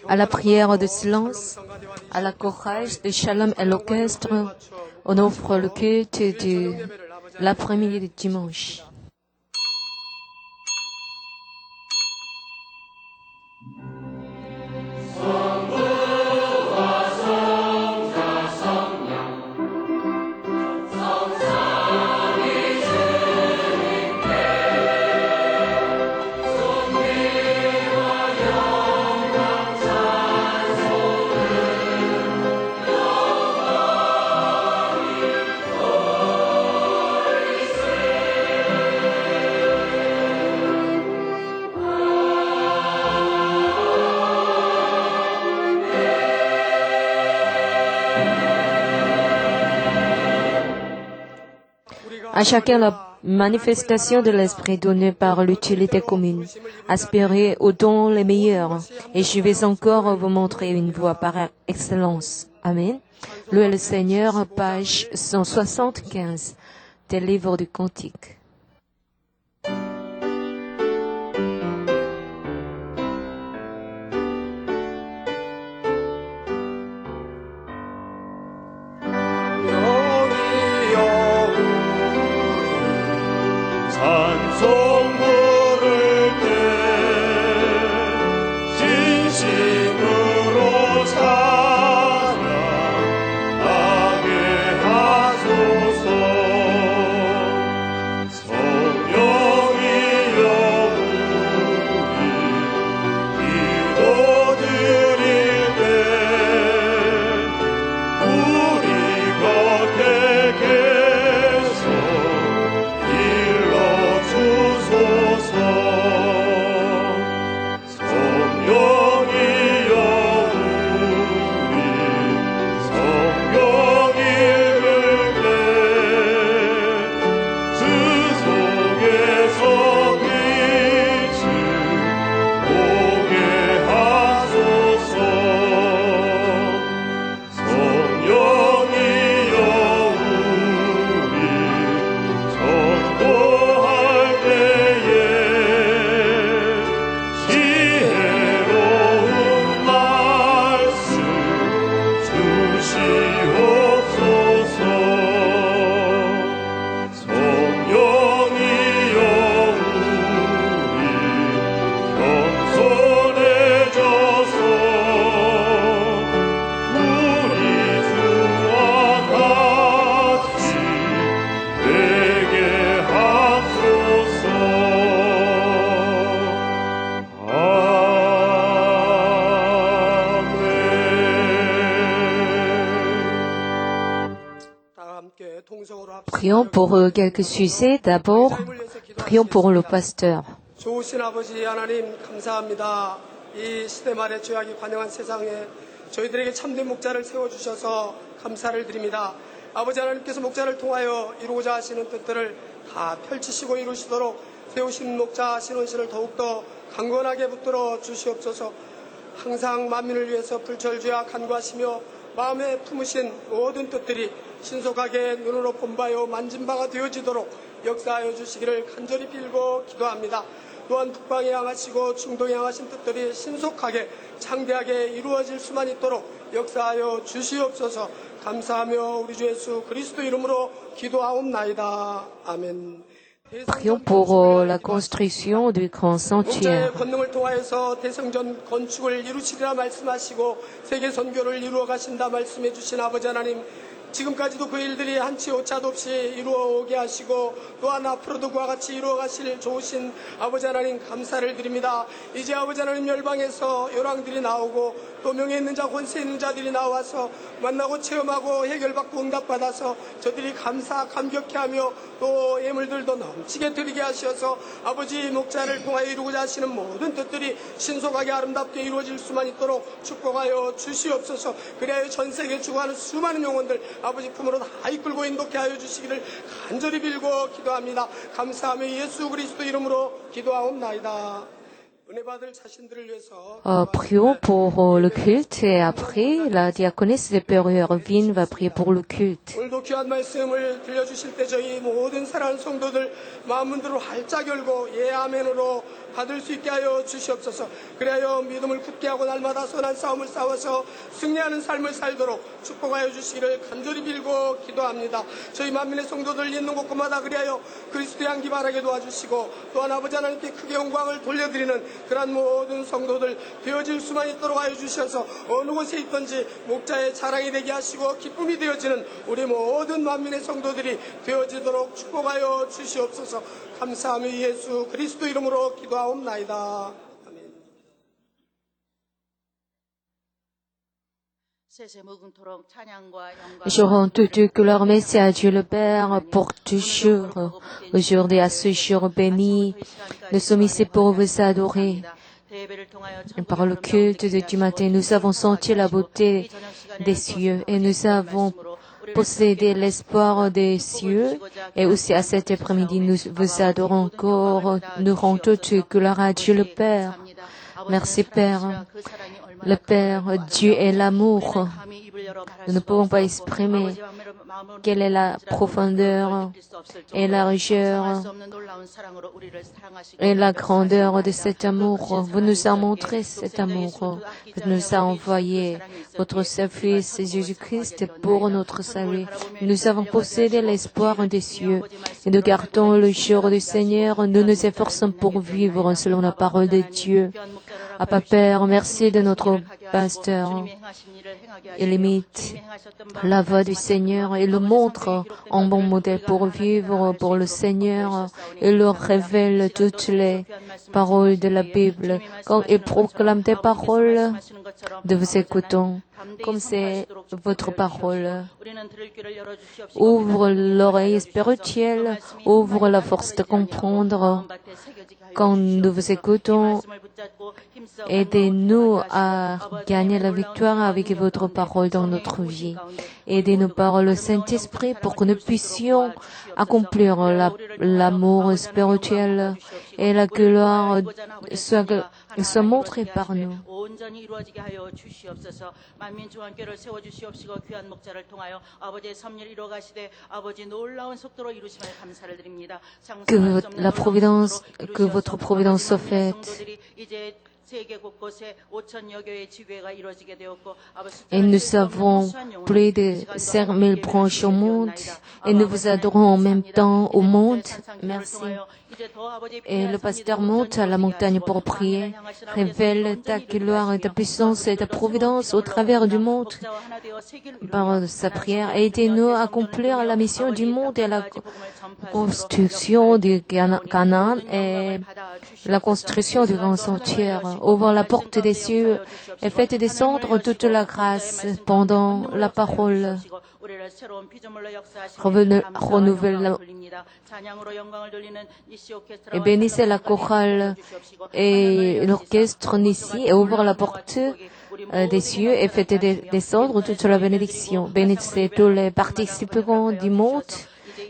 à la prière de silence, à la chorale de Shalom et l'orchestre, on offre le culte de l'après-midi du dimanche. À chacun la manifestation de l'esprit donnée par l'utilité commune. Aspirez aux dons les meilleurs, et je vais encore vous montrer une voie par excellence. Amen. Louez le Seigneur, page 175 des livres du Cantique. Prions pour quelques sujets. D'abord, prions pour le pasteur. 좋으신 아버지 하나님 감사합니다. 이 시대 말에 죄악이 관영한 세상에 저희들에게 참된 목자를 세워주셔서 감사를 드립니다. 아버지 하나님께서 목자를 통하여 이루고자 하시는 뜻들을 다 펼치시고 이루시도록 세우신 목자 신원씨를 더욱더 강건하게 붙들어 주시옵소서. 항상 만민을 위해서 불철주야 간구하시며 마음에 품으신 모든 뜻들이 신속하게 눈으로 본 바요 만진 바가 되어지도록 역사하여 주시기를 간절히 빌고 기도합니다. 또한 북방에 향하시고 중동에 향하신 뜻들이 신속하게 창대하게 이루어질 수만 있도록 역사하여 주시옵소서. 감사하며 우리 주 예수 그리스도 이름으로 기도하옵나이다. 아멘. Prions pour la construction du grand sanctuaire. 목자의 권능을 통하여서 대성전 건축을 이루시리라 말씀하시고 세계 선교를 이루어 가신다 말씀해 주신 아버지 하나님, 지금까지도 그 일들이 한치 오차도 없이 이루어오게 하시고 또한 앞으로도 그와 같이 이루어가실 좋으신 아버지 하나님 감사를 드립니다. 이제 아버지 하나님 열방에서 열왕들이 나오고 또 명예 있는 자 권세 있는 자들이 나와서 만나고 체험하고 해결받고 응답받아서 저들이 감격해하며 또 예물들도 넘치게 드리게 하셔서 아버지 목자를 통하여 이루고자 하시는 모든 뜻들이 신속하게 아름답게 이루어질 수만 있도록 축복하여 주시옵소서. 그리하여 전세계에 죽어가는 수많은 영혼들 아버지 품으로 다 이끌고 인도케 하여 주시기를 간절히 빌고 기도합니다. 감사하며 예수 그리스도 이름으로 기도하옵나이다. 은혜 받을 자신들을 위해서 Prions pour le culte et après, la diaconesse de Père Erwin va prier pour le culte. 오늘도 귀한 말씀을 들려주실 때 저희 모든 사랑하는 성도들 마음문들을 활짝 열고 예 아멘으로 받을 수 있게 하여 주시옵소서. 그래야 믿음을 굳게 하고 날마다 선한 싸움을 싸워서 승리하는 삶을 살도록 축복하여 주시기를 간절히 빌고 기도합니다. 저희 만민의 성도들 있는 곳곳마다 그리하여 그리스도의 향기 바라게 도와주시고 또한 아버지 하나님께 크게 영광을 돌려드리는 그러한 모든 성도들 되어질 수만 있도록 하여 주셔서 어느 곳에 있든지 목자의 자랑이 되게 하시고 기쁨이 되어지는 우리 모든 만민의 성도들이 되어지도록 축복하여 주시옵소서. 감사하며 예수 그리스도 이름으로 기도하옵나이다. 아멘. Je rends toute gloire, merci à Dieu le Père pour toujours. Aujourd'hui, à ce jour béni, nous sommes ici pour vous adorer. Et par le culte du matin, nous avons senti la beauté des cieux et nous avons possédé l'espoir des cieux. Et aussi à cet après-midi, nous vous adorons encore. Nous rendons toute gloire à Dieu le Père. Merci Père. Le Père, Dieu est l'amour. Nous ne pouvons pas exprimer quelle est la profondeur et la largeur et la grandeur de cet amour. Vous nous avez montré cet amour. Vous nous avez envoyé votre seul Fils Jésus-Christ pour notre salut. Nous avons possédé l'espoir des cieux et nous gardons le jour du Seigneur. Nous nous efforçons pour vivre selon la parole de Dieu. Abba Père, merci de notre pasteur. Il imite la voix du Seigneur et le montre en bon modèle pour vivre pour le Seigneur. Il leur révèle toutes les paroles de la Bible. Quand il proclame des paroles, nous vous écoutons, comme c'est votre parole. Ouvre l'oreille spirituelle, ouvre la force de comprendre. Quand nous vous écoutons, aidez-nous à gagner la victoire avec votre parole dans notre vie. Aidez-nous par le Saint-Esprit pour que nous puissions accomplir l'amour spirituel et la gloire soit montrée par nous. Que la providence, que votre providence soit faite. Et nous avons plus de 5000 branches au monde et nous vous adorons en même temps au monde. Merci. Et le pasteur monte à la montagne pour prier. Révèle ta gloire et ta puissance et ta providence au travers du monde. Par sa prière, aidez-nous à accomplir la mission du monde et la construction du Canaan et la construction du grand sanctuaire. Ouvre la porte des cieux et faites descendre toute la grâce pendant la parole. Renouvelle et bénissez la chorale et l'orchestre ici et ouvre la porte des cieux et faites descendre toute la bénédiction. Bénissez tous les participants du monde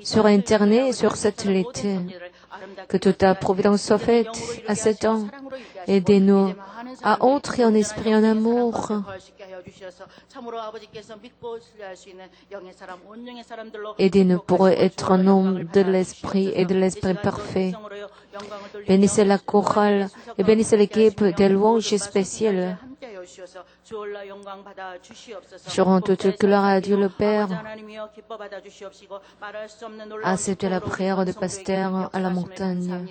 sur Internet et sur satellite. Que toute ta providence soit faite à ce temps. Aidez-nous à entrer en esprit en amour. Aidez-nous pour être un homme de l'esprit et de l'esprit parfait. Bénissez la chorale et bénissez l'équipe des louanges spéciales. Je rends toute gloire à Dieu le Père. Acceptez la prière du pasteur à la montagne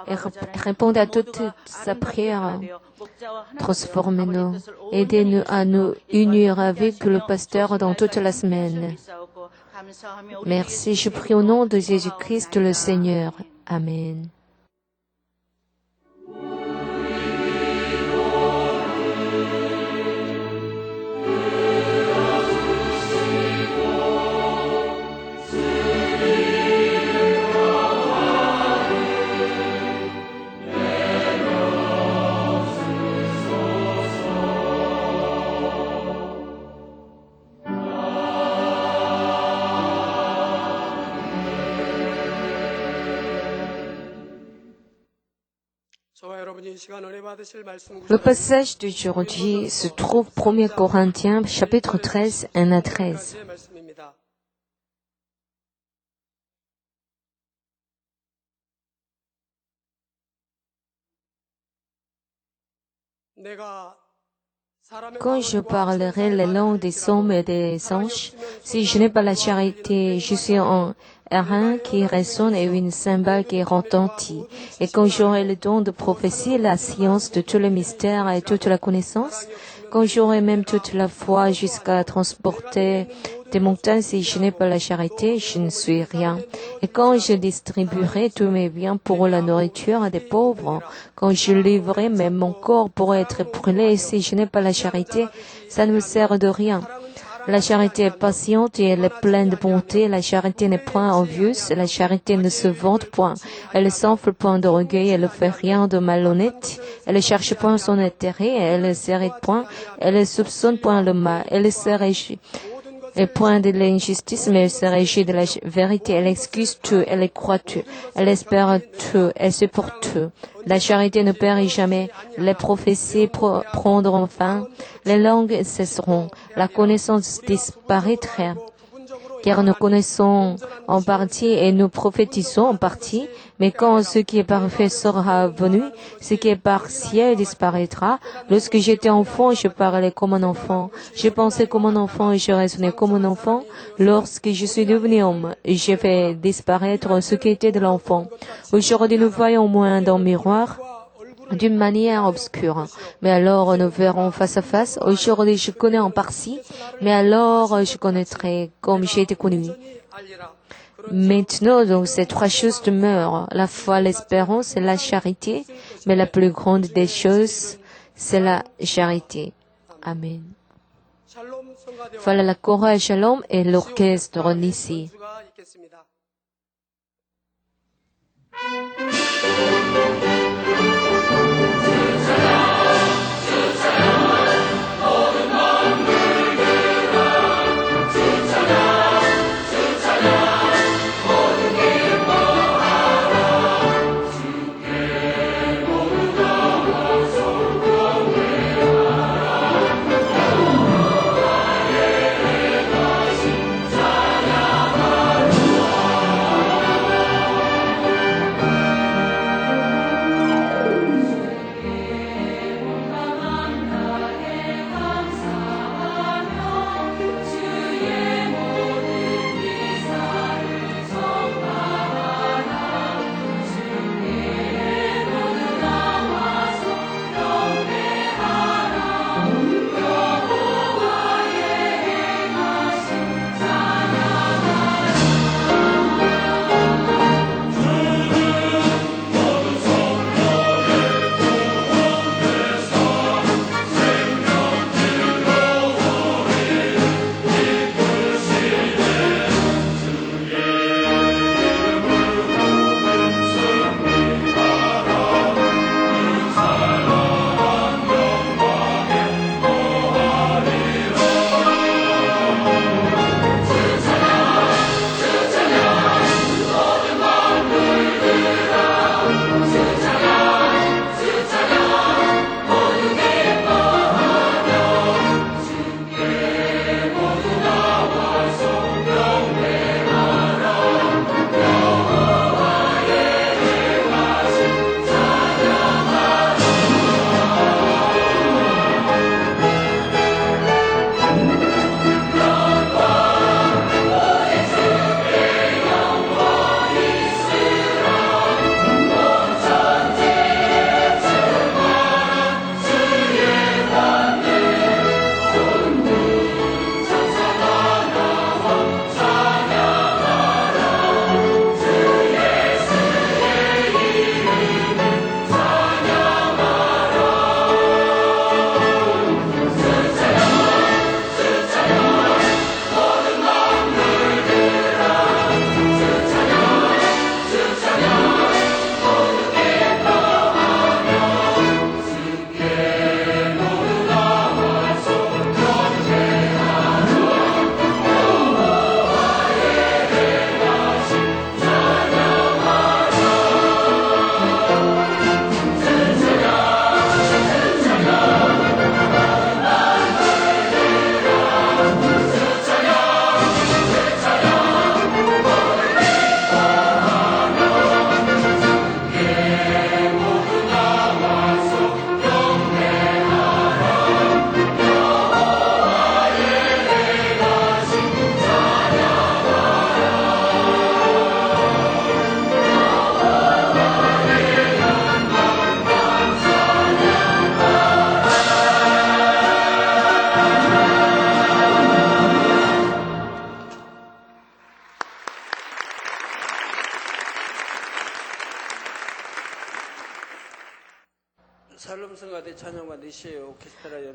et répondez à toute sa prière. Transformez-nous. Aidez-nous à nous unir avec le pasteur dans toute la semaine. Merci, je prie au nom de Jésus-Christ le Seigneur. Amen. 이 시간 은혜 받으실 말씀 Le passage d'aujourd'hui se trouve 1 Corinthiens chapitre 13, 1 à 13. 의 말씀입니다. 내가 Quand je parlerai les langues des hommes et des anges, si je n'ai pas la charité, je suis un airain qui résonne et une cymbale qui retentit. Et quand j'aurai le don de prophétie, la science de tous les mystères et toute la connaissance, quand j'aurai même toute la foi jusqu'à transporter des montagnes, si je n'ai pas la charité, je ne suis rien. Et quand je distribuerai tous mes biens pour la nourriture des pauvres, quand je livrerai même mon corps pour être brûlé, si je n'ai pas la charité, ça ne me sert de rien. La charité est patiente et elle est pleine de bonté. La charité n'est point envieuse. La charité ne se vante point. Elle ne s'enfle point d'orgueil. Elle ne fait rien de malhonnête. Elle ne cherche point son intérêt. Elle ne s'irrite point. Elle ne soupçonne point le mal. Elle ne se réjouit point de l'injustice, mais elle se réjouit de la vérité. Elle excuse tout. Elle croit tout. Elle espère tout. Elle supporte tout. La charité ne périt jamais. Les prophéties prendront fin. Les langues cesseront. La connaissance disparaîtra. Car nous connaissons en partie et nous prophétisons en partie, mais quand ce qui est parfait sera venu, ce qui est partiel disparaîtra. Lorsque j'étais enfant, je parlais comme un enfant, je pensais comme un enfant et je raisonnais comme un enfant. Lorsque je suis devenu homme, j'ai fait disparaître ce qui était de l'enfant. Aujourd'hui, nous voyons moins dans le miroir, d'une manière obscure. Mais alors nous verrons face à face. Aujourd'hui je connais en partie, mais alors je connaîtrai comme j'ai été connu. Maintenant donc ces trois choses demeurent, la foi, l'espérance et la charité, mais la plus grande des choses, c'est la charité. Amen. Voilà la chorale Shalom et l'orchestre Nissi.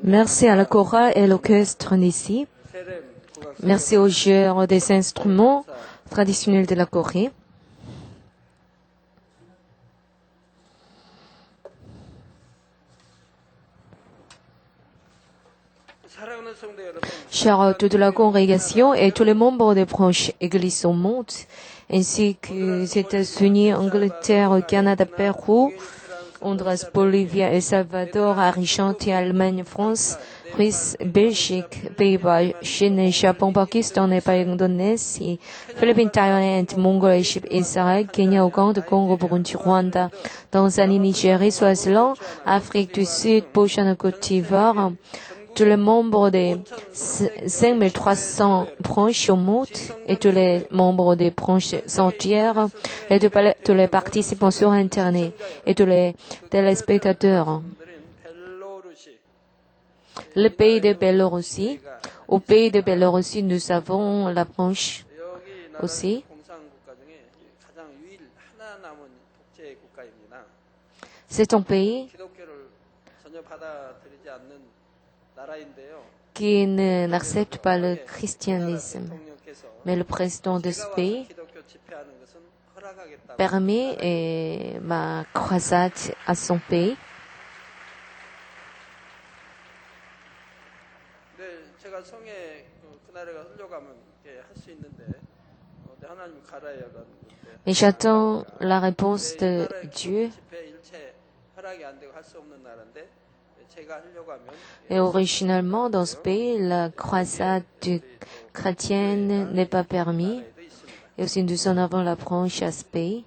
Merci à la chorale et l'orchestre d'ici. Merci aux joueurs des instruments traditionnels de la Corée. Chers toute la congrégation et tous les membres des branches Église au monde, ainsi que les États-Unis, Angleterre, Canada, Pérou, Honduras, Bolivie, El Salvador, Argentine, Allemagne, France, Suisse, Belgique, Pays-Bas, Chine, Japon, Pakistan, Népal, Indonésie, Philippines, Thaïlande, Mongolie, Égypte, Israël, Kenya, Ouganda, Congo, Burundi, Rwanda, Tanzanie, Nigeria, Swaziland, Afrique du Sud, Botswana, Côte d'Ivoire, tous les membres des 5300 branches au monde et tous les membres des branches entières et tous les participants sur Internet et tous les téléspectateurs. Le pays de Biélorussie. Au pays de Biélorussie, nous avons la branche aussi. C'est un pays qui n'accepte pas le christianisme. Mais le président de ce pays permet ma croisade à son pays. Et j'attends la réponse de Dieu. Et originalement, dans ce pays, la croisade chrétienne n'est pas permise. Et aussi, nous en avons la branche à ce pays.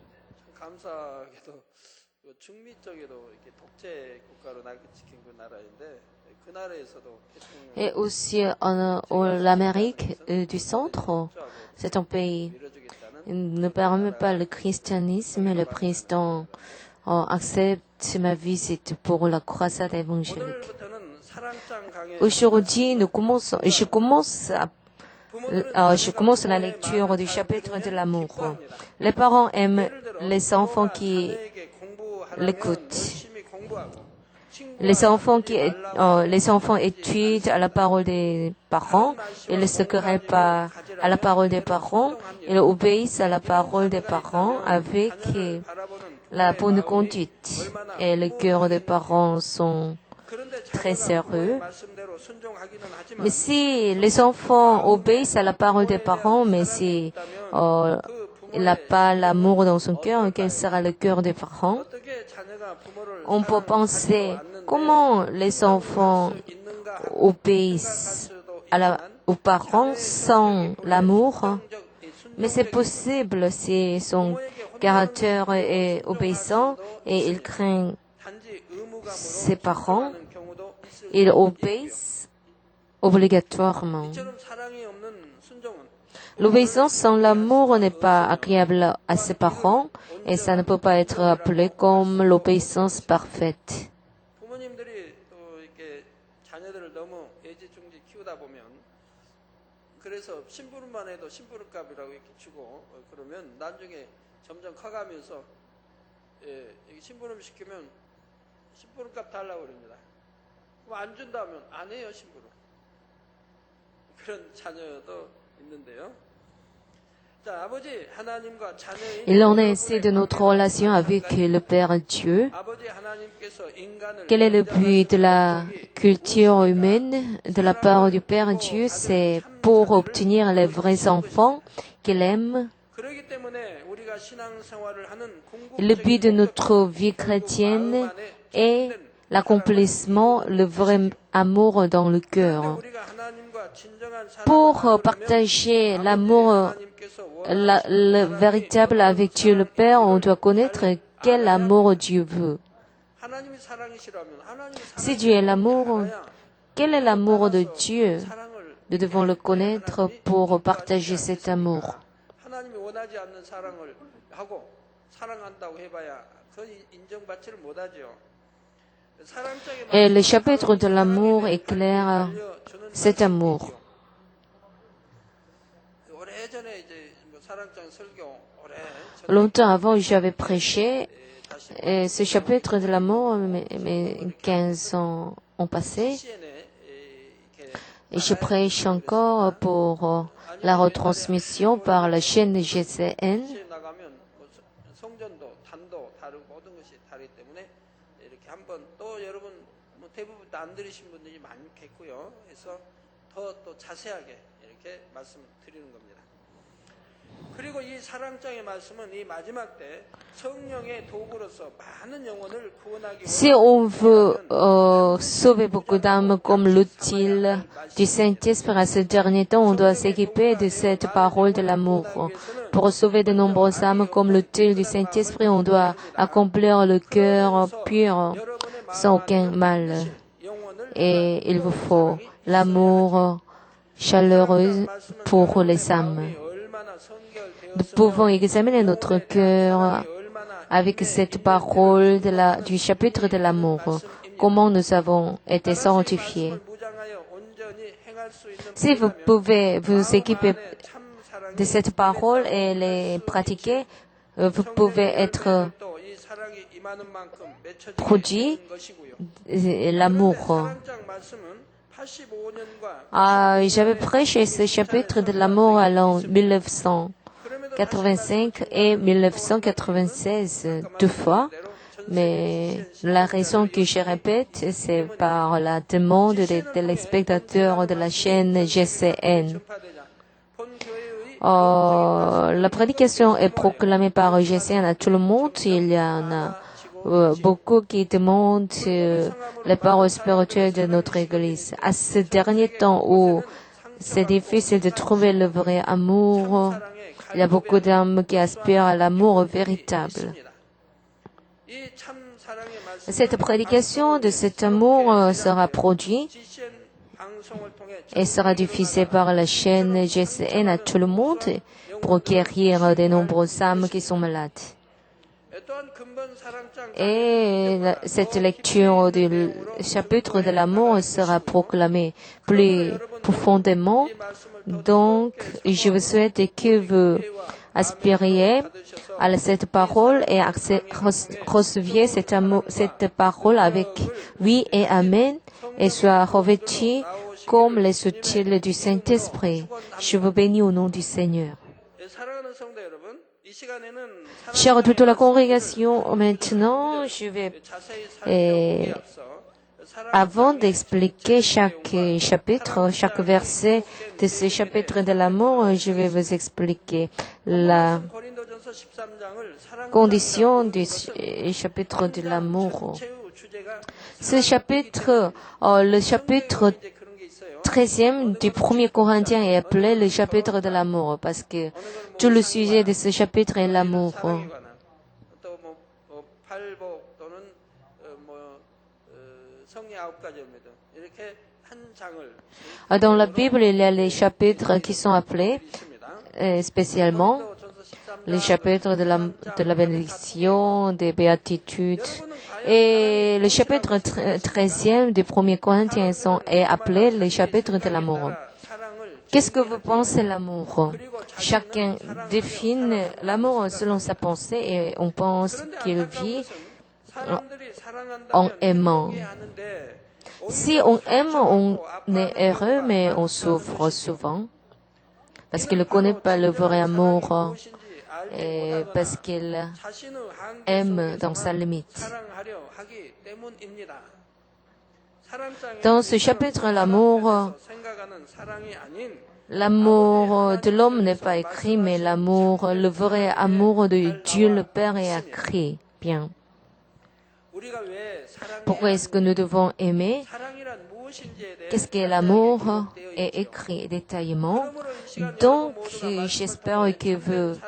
Et aussi, en l'Amérique du Centre, c'est un pays qui ne permet pas le christianisme. Le président accepte ma visite pour la croisade évangélique. Aujourd'hui, je commence la lecture du chapitre de l'amour. Les parents aiment les enfants qui l'écoutent. Les enfants étudient à la parole des parents. Ils ne se querellent pas à la parole des parents. Ils obéissent à la parole des parents avec la bonne conduite. Et les cœurs des parents sont très sérieux. Mais si les enfants obéissent à la parole des parents, mais si il n'a pas l'amour dans son cœur, quel sera le cœur des parents? On peut penser comment les enfants obéissent aux parents sans l'amour. Mais c'est possible si son caractère est obéissant et il craint ses parents. Ils obéissent obligatoirement. L'obéissance sans l'amour n'est pas agréable à ses parents et ça ne peut pas être appelé comme l'obéissance parfaite. Il en est ainsi de notre relation avec le Père Dieu. Quel est le but de la culture humaine de la part du Père Dieu? C'est pour obtenir les vrais enfants qu'il aime. Le but de notre vie chrétienne est l'accomplissement, le vrai amour dans le cœur. Pour partager l'amour, le véritable avec Dieu le Père, on doit connaître quel amour Dieu veut. Si Dieu est l'amour, quel est l'amour de Dieu? Nous devons le connaître pour partager cet amour. Et le chapitre de l'amour éclaire cet amour. Longtemps avant, j'avais prêché Et ce chapitre de l'amour, mes 15 ans ont passé. Et je prêche encore pour la retransmission par la chaîne GCN. Si on veut sauver beaucoup d'âmes comme l'outil du Saint-Esprit à ce dernier temps, on doit s'équiper de cette parole de l'amour. Pour sauver de nombreuses âmes comme l'outil du Saint-Esprit, on doit accomplir le cœur pur sans aucun mal. Et il vous faut l'amour chaleureux pour les âmes. Nous pouvons examiner notre cœur avec cette parole du chapitre de l'amour. Comment nous avons été sanctifiés. Si vous pouvez vous équiper de cette parole et les pratiquer, vous pouvez être produit l'amour. J'avais prêché ce chapitre de l'amour à l'an 1985 et 1996 deux fois, mais la raison que je répète, c'est par la demande des téléspectateurs de la chaîne GCN. La prédication est proclamée par GCN à tout le monde. Il y en a beaucoup qui demandent les paroles spirituelles de notre Église. À ce dernier temps où c'est difficile de trouver le vrai amour, il y a beaucoup d'âmes qui aspirent à l'amour véritable. Cette prédication de cet amour sera produite et sera diffusée par la chaîne GCN à tout le monde pour guérir de nombreuses âmes qui sont malades. Et cette lecture du chapitre de l'amour sera proclamée plus profondément. Donc, je vous souhaite que vous aspiriez à cette parole et receviez cette parole avec oui et amen et soyez revêtus comme les outils du Saint-Esprit. Je vous bénis au nom du Seigneur. Chère toute la congrégation, maintenant, je vais, avant d'expliquer chaque chapitre, chaque verset de ce chapitre de l'amour, je vais vous expliquer la condition du chapitre de l'amour. Ce chapitre, le chapitre 13e du 1er Corinthiens est appelé le chapitre de l'amour parce que tout le sujet de ce chapitre est l'amour. Dans la Bible, il y a les chapitres qui sont appelés spécialement les chapitres de la bénédiction, des béatitudes. Et le chapitre 13e du 1er Corinthiens est appelé le chapitre de l'amour. Qu'est-ce que vous pensez de l'amour? Chacun définit l'amour selon sa pensée et on pense qu'il vit en aimant. Si on aime, on est heureux, mais on souffre souvent parce qu'il ne connaît pas le vrai amour et parce qu'il aime dans sa limite. Dans ce chapitre, l'amour de l'homme n'est pas écrit, mais le vrai amour de Dieu le Père est écrit. Bien. Pourquoi est-ce que nous devons aimer? Qu'est-ce qu'est l'amour est écrit détaillément. Donc, j'espère que vous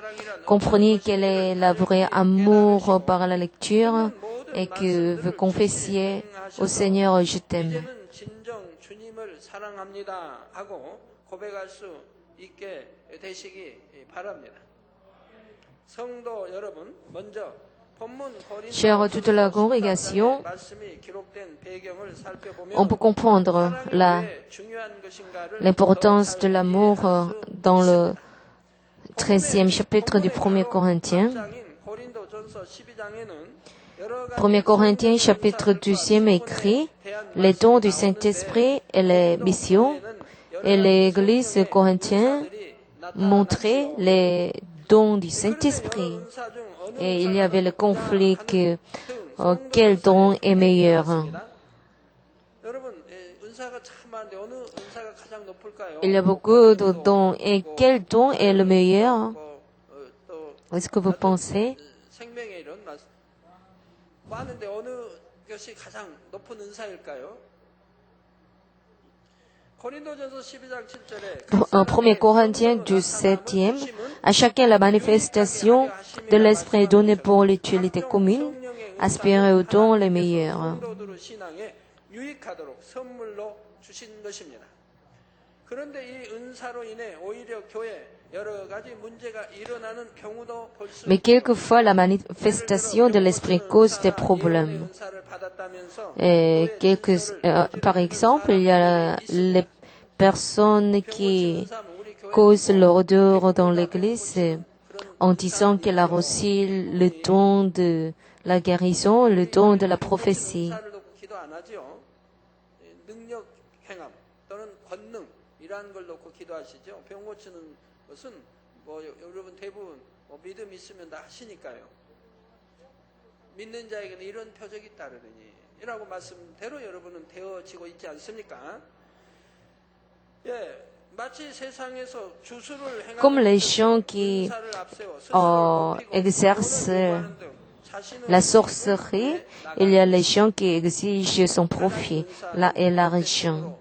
comprenez quel est le vrai amour par la lecture et que vous confessiez au Seigneur, je t'aime. Chère toute la congrégation, on peut comprendre l'importance de l'amour dans le 13e chapitre du 1er Corinthiens. 1 Corinthiens chapitre 12 écrit les dons du Saint-Esprit et les missions, et l'église corinthienne montrait les dons du Saint-Esprit. Et il y avait le conflit que quel don est meilleur. Il y a beaucoup de dons. Et quel don est le meilleur? Est-ce que vous pensez? En 1 Corinthiens du 7e, à chacun la manifestation de l'Esprit est donnée pour l'utilité commune, aspirer aux dons les meilleurs. Mais quelquefois, la manifestation de l'Esprit cause des problèmes. Et par exemple, il y a les personnes qui causent l'odeur dans l'Église en disant qu'elle a reçu le don de la guérison, le don de la prophétie. 믿는 자에게는 이런 표적이 따르느니 이라고 말씀대로 여러분은 되어지고 있지 않습니까? 예, 마치 세상에서 주술을 Comme les gens 행하는 qui 은사를 앞세워 스스로를 높이고 exercent 돈을 구하는 등 la sorcellerie, il y a les gens qui exigent son profit et l'argent.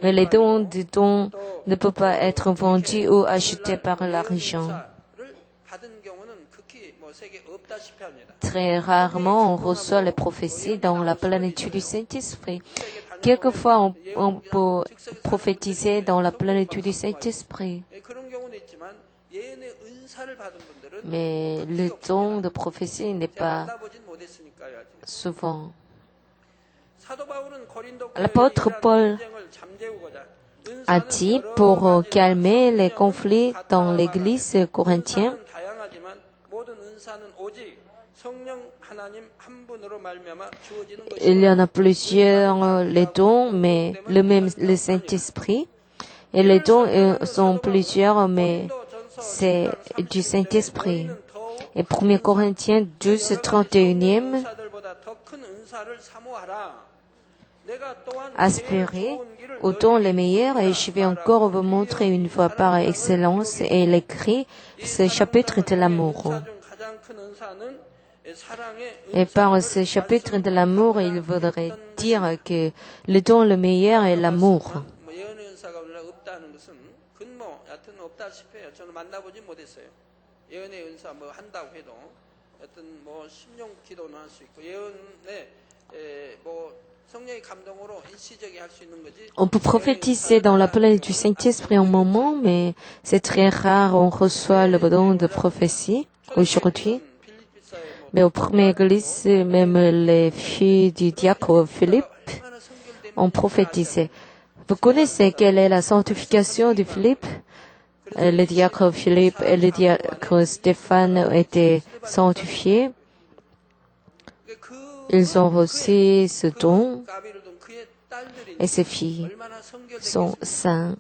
Mais les dons du don ne peuvent pas être vendus ou achetés par l'argent. Très rarement, on reçoit les prophéties dans la plénitude du Saint-Esprit. Quelquefois, on peut prophétiser dans la plénitude du Saint-Esprit. Mais le don de prophétie n'est pas souvent. L'apôtre Paul a dit pour calmer les conflits dans l'église corinthienne, il y en a plusieurs les dons, mais le Saint-Esprit. Et les dons sont plusieurs, mais c'est du Saint-Esprit. Et 1 Corinthiens 12, 31e, aspirez aux dons les meilleurs, et je vais encore vous montrer une fois par excellence, et il écrit ce chapitre de l'amour. Et par ce chapitre de l'amour, il voudrait dire que le don le meilleur est l'amour. On peut prophétiser dans la plénitude du Saint-Esprit en moment, mais c'est très rare, on reçoit le don de prophétie aujourd'hui. Mais au premier église, même les filles du diacre Philippe ont prophétisé. Vous connaissez quelle est la sanctification de Philippe? Le diacre Philippe et le diacre Stéphane ont été sanctifiés. Ils ont reçu ce don et ces filles sont saintes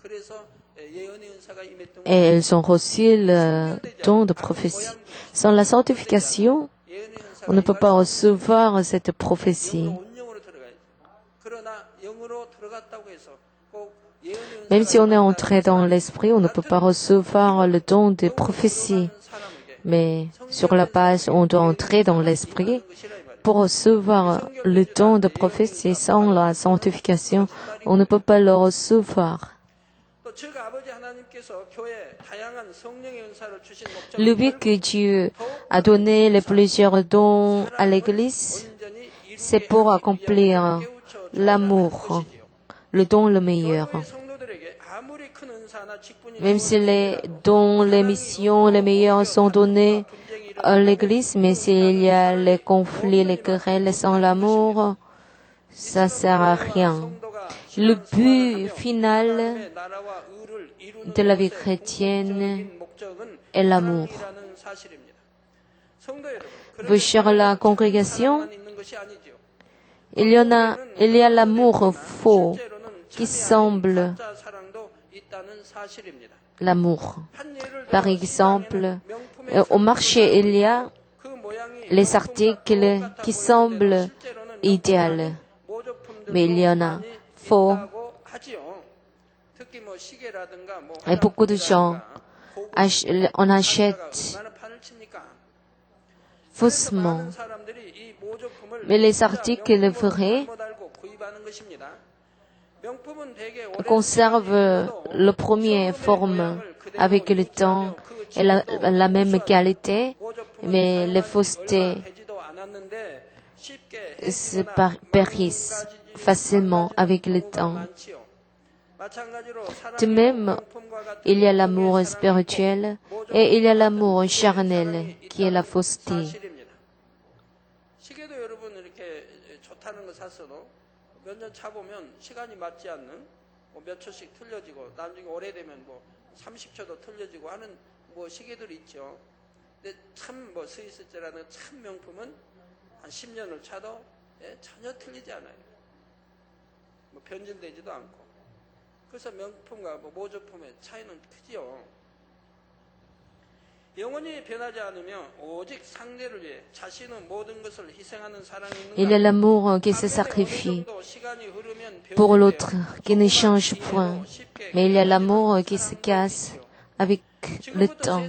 et elles ont reçu le don de prophétie. Sans la sanctification, on ne peut pas recevoir cette prophétie. Même si on est entré dans l'esprit, on ne peut pas recevoir le don de prophétie. Mais sur la base, on doit entrer dans l'esprit. Pour recevoir le don de prophétie sans la sanctification, on ne peut pas le recevoir. Le but que Dieu a donné les plusieurs dons à l'Église, c'est pour accomplir l'amour, le don le meilleur. Même si les dons, les missions, les meilleurs sont donnés à l'Église, mais s'il y a les conflits, les querelles sans l'amour, ça sert à rien. Le but final de la vie chrétienne est l'amour. Vous, chers la congrégation, 사랑만 있는 것이 아니죠. il y a l'amour faux qui semble 가짜 사랑도 있다는 사실입니다. l'amour. 한 예를 Par 들어 exemple, 시장에는 명품의 au marché, il y a 그 모양이 les 명품과 articles 똑같아 qui 보이는데도 semblent 실제로는 idéaux, 모조품들도 mais il y en a 많이 faux. 있다고 하지요. 특히 뭐 시계라든가 뭐 Et beaucoup de gens on achète 얼마나 판을 칩니까? faussement. 많은 사람들이 이 모조품을 Mais les 진짜 articles 명품으로 vrais 잘못 알고 구입하는 것입니다. 명품은 대개 오랜 conservent 시간이 le premier 흘러도 forme 모양을 그대로 avec le 유지하며 temps 그 et la 질도 même 고수하며 qualité, 모조품은 mais les 사용한 지 faussetés 얼마 되지도 않았는데 쉽게 se 해지거나 périssent facilement avec le 경우가 temps. 많지요. 마찬가지로 De même, il y a l'amour spirituel et il y a l'amour charnel qui est la fausseté. 사실입니다. 시계도 여러분 이렇게 좋다는 거 샀어도 몇 년 차 보면 시간이 맞지 않는 뭐 몇 초씩 틀려지고 나중에 오래되면 뭐 30초도 틀려지고 하는 뭐 시계들이 있죠. 근데 참 뭐 스위스제라는 참 명품은 한 10년을 차도 전혀 틀리지 않아요. 뭐 변질되지도 않고. 그래서 명품과 뭐 모조품의 차이는 크지요. 영원히 변하지 않으며 오직 상대를 위해 자신의 모든 것을 희생하는 사랑이 Il y a 있는가? l'amour qui se sacrifie pour l'autre, qui ne change point. Mais il y a l'amour qui se casse avec le temps.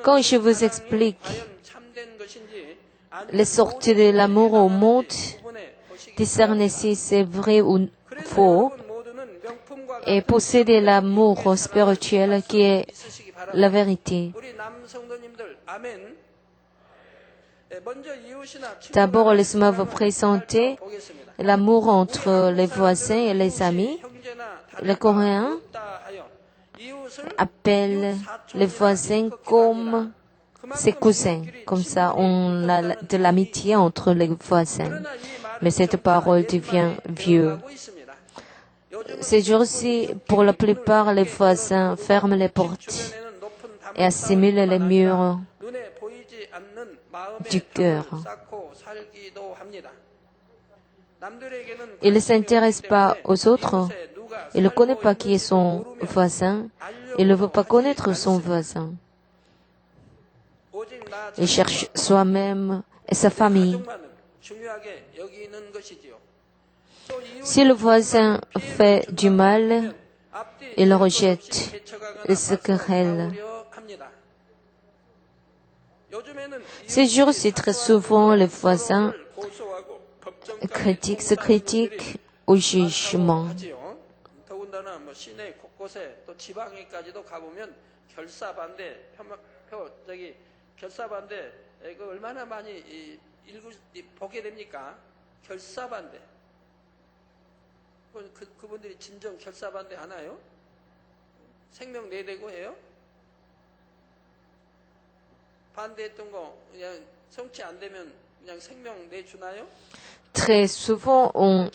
Quand je vous explique les sorties de l'amour au monde, discerner si c'est vrai ou faux, et posséder l'amour spirituel qui est la vérité. D'abord, laissez-moi vous présenter l'amour entre les voisins et les amis. Les Coréens appellent les voisins comme ses cousins. Comme ça, on a de l'amitié entre les voisins. Mais cette parole devient vieux. Ces jours-ci, pour la plupart, les voisins ferment les portes et assimilent les murs du cœur. Il ne s'intéresse pas aux autres. Il ne connaît pas qui est son voisin. Il ne veut pas connaître son voisin. Il cherche soi-même et sa famille. Si le voisin fait du mal, il rejette, il se querelle. Ces jours-ci, très souvent, les voisins se critiquent au jugement. 그분들이 진정 결사반대 하나요? 생명 내대고 해요? 반대했던 거 그냥 성취 안 되면 그냥 생명 내주나요? Très souvent, on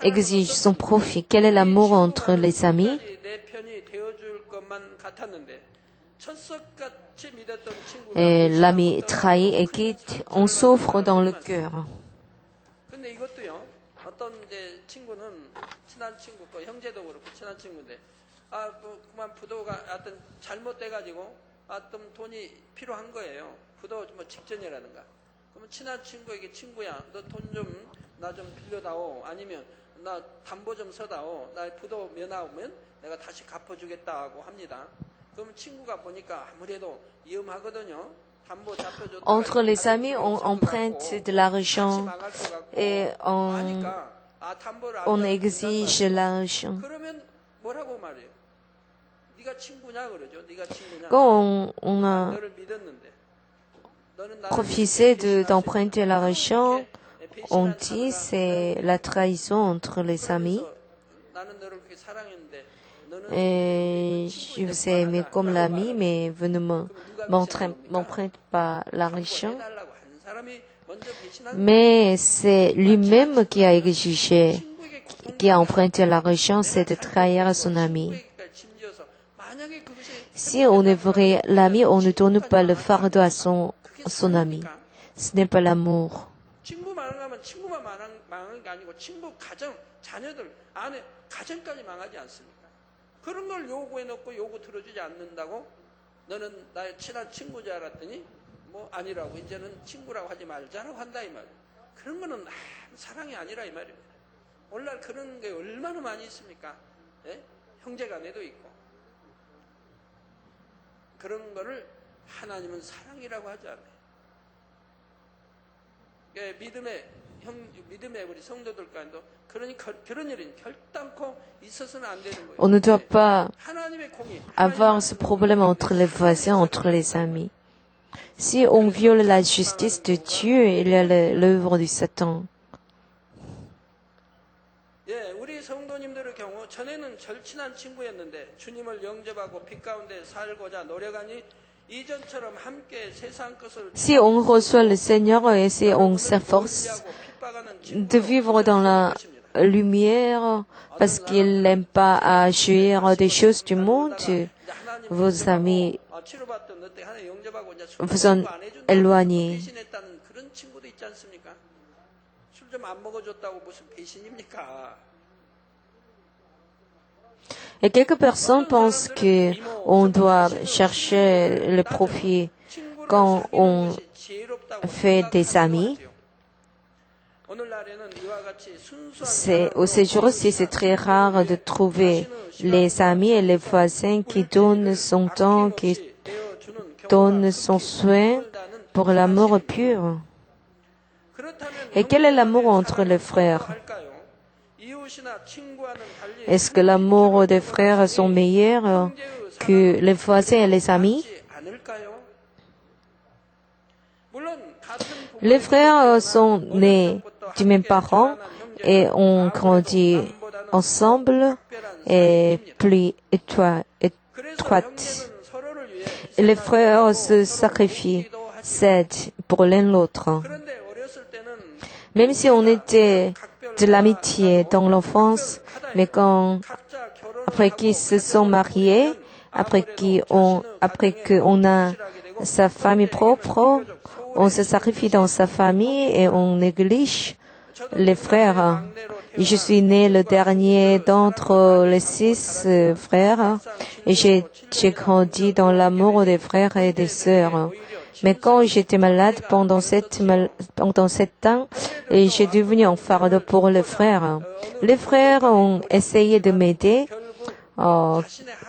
exige son profit. Quel est l'amour entre les amis? 내 편이 되어줄 것만 같았는데 철석같이 믿었던 Et 친구가 l'ami trahi et quitte, on souffre dans le cœur. 근데 이것도요. 어떤 이제 친구는 친한 친구, 또 형제도 그렇고 친한 친구인데, 뭐 그만 부도가 하여튼 잘못돼가지고, 좀 돈이 필요한 거예요. 부도 뭐 직전이라든가. 그러면 친한 친구에게 친구야, 너 돈 좀 나 좀 빌려다오. 아니면 나 담보 좀 서다오. 나 부도 면하면 내가 다시 갚아주겠다 하고 합니다. 그러면 친구가 보니까 아무래도 위험하거든요. Entre les amis, on emprunte de l'argent et on exige l'argent. Quand on a refusé d'emprunter l'argent, on dit c'est la trahison entre les amis. Et je vous ai aimé comme l'ami, mais vous ne m'empruntez pas l'argent. Mais c'est lui-même qui a exigé, qui a emprunté l'argent, c'est de trahir son ami. 만약에 그것이 Si on est vrai l'ami, on ne donne pas le fardeau à son ami. Ce n'est pas l'amour. 친구 망하면 친구만 망하는 게 아니고 친구 가정, 자녀들, 아내, 가정까지 망하지 않습니까? 그런 걸 요구해 놓고 요구 들어주지 않는다고 너는 나의 친한 친구 줄 알았더니 뭐 아니라고 이제는 친구라고 하지 말자라고 한다 이 말이에요. 그런 거는 사랑이 아니라 이 말입니다. 오늘날 그런 게 얼마나 많이 있습니까? 예? 형제간에도 있고 그런 거를 하나님은 사랑이라고 하지 않아요. 믿음의 우리 성도들 간도 그런 일은 결단코 있어서는 안 되는 거예요. On ne doit pas 하나님의 공의, avoir ce problème entre les voisins, entre les amis. Si on viole la justice de Dieu, il y a l'œuvre du Satan. 예, 우리 성도님들의 경우 전에는 절친한 친구였는데 주님을 영접하고 빛 가운데 살고자 노력하니 이전처럼 함께 세상 것을 Si on reçoit le Seigneur et si on s'efforce de vivre dans la lumière parce qu'il n'aime pas à jouir des choses du monde, vos amis 치료받던 너 때 하나 영접하고 이제 vous en éloignez. 배신했다는 그런 친구도 있지 않습니까? 술 좀 안 먹어줬다고 무슨 배신입니까? Et quelques personnes pensent que on doit chercher le profit quand on fait des amis. Au séjour-ci, c'est très rare de trouver les amis et les voisins qui donnent son temps, qui donnent son soin pour l'amour pur. Et quel est l'amour entre les frères? Est-ce que l'amour des frères sont meilleurs que les voisins et les amis? Les frères sont nés du même parent et ont grandi ensemble et plus étroites. Et les frères se sacrifient, s'aident pour l'un l'autre. Même si on était de l'amitié dans l'enfance, mais après qu'ils se sont mariés, après qu'on a sa famille propre, on se sacrifie dans sa famille et on néglige les frères. Je suis né le dernier d'entre les 6 frères et j'ai grandi dans l'amour des frères et des sœurs. Mais quand j'étais malade pendant 7 ans, j'ai devenu un fardeau pour les frères. Les frères ont essayé de m'aider,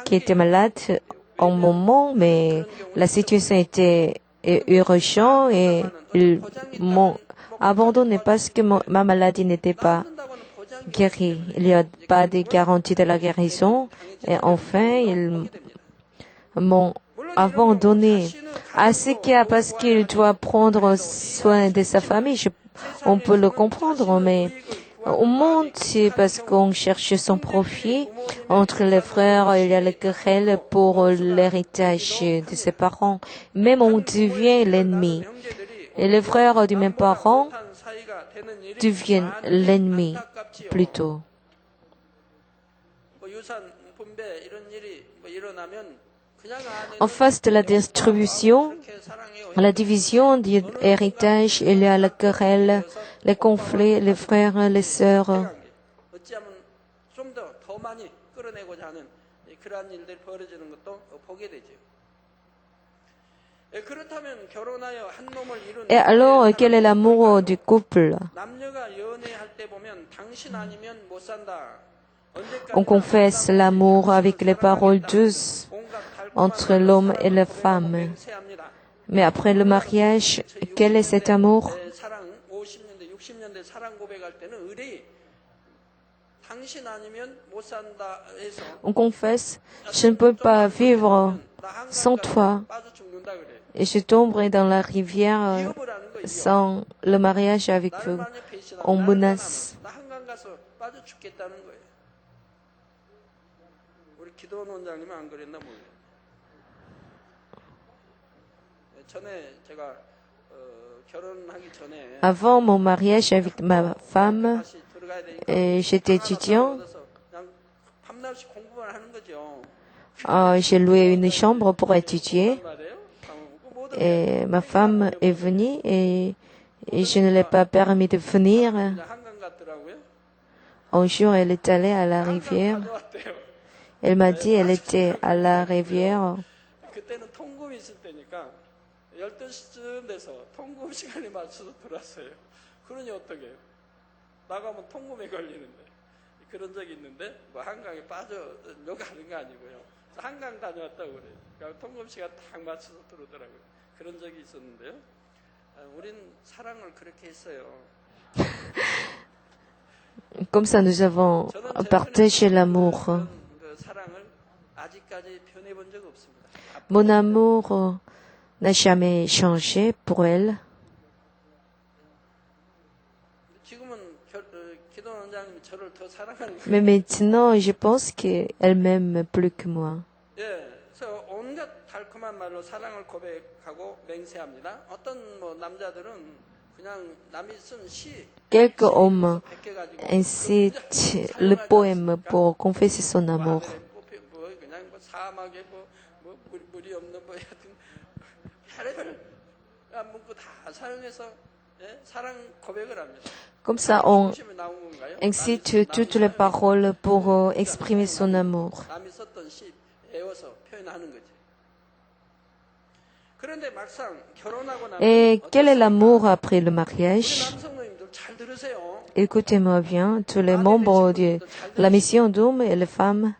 qui était malade en moment, mais la situation était urgente et ils m'ont abandonné parce que ma maladie n'était pas guérie. Il n'y a pas de garantie de la guérison et enfin ils m'ont abandonné. À ce cas, parce qu'il doit prendre soin de sa famille, on peut le comprendre, mais au monde, c'est parce qu'on cherche son profit. Entre les frères, il y a la querelle pour l'héritage de ses parents. Même on devient l'ennemi. Et les frères du même parent deviennent l'ennemi, plutôt. En face de la distribution, la division du héritage, il y a la querelle, les conflits, les frères, les sœurs. Et alors, quel est l'amour du couple? On confesse l'amour avec les paroles douces entre l'homme et la femme. Mais après le mariage, quel est cet amour? On confesse, je ne peux pas vivre sans toi. Et je tomberai dans la rivière sans le mariage avec vous. On menace. Avant mon mariage avec ma femme, j'étais étudiant. J'ai loué une chambre pour étudier 말이에요. 모든 et ma femme est venue et je ne l'ai pas permis de venir. 그냥 한강 갔더라고요. Un jour, elle est allée à la 한강 rivière. 다녀왔대요. Elle m'a dit elle était à la rivière. 그때는 통금이 있을 때니까 12시쯤 돼서 통금 시간에 맞춰서 들어왔어요. 그러니 어떡해요? 나가면 통금에 걸리는데. 그런 적이 있는데 뭐 한강에 빠져려고 하는 거 아니고요. 한강 다녀왔다고 그래요. 그러니까 통금 시간 딱 맞춰서 들어오더라고요. 그런 적이 있었는데요. 우린 사랑을 그렇게 했어요. Comme ça, nous avons 저는 partagé l'amour. 그 사랑을 아직까지 변해본 적 없습니다. Mon amour n'a jamais changé pour elle. 지금은 기도 원장님이 저를 더 사랑하는 거예요. Mais maintenant, je pense qu'elle m'aime plus que moi. 예, 그래서 온갖 달콤한 말로 사랑을 고백하고 맹세합니다. 어떤 뭐 남자들은 그냥 남이 쓴 시, Quelques hommes 베껴가지고 incitent le poème pour confesser son amour. 뭐 그냥 뭐 사막에 물이 없는 뭐 하여튼 별의별 문구 다 사용해서 예? 사랑 고백을 합니다. Comme ça, on 중심에 나온 건가요? incite toutes les paroles pour exprimer son amour. 남이 썼던 시 외워서 표현하는 거지. 그런데 막상 결혼하고 나면 Et quel est l'amour après le 우리 mariage? 남성노님들 잘 들으세요. Écoutez-moi bien, tous les membres de la mission d'hommes et les femmes,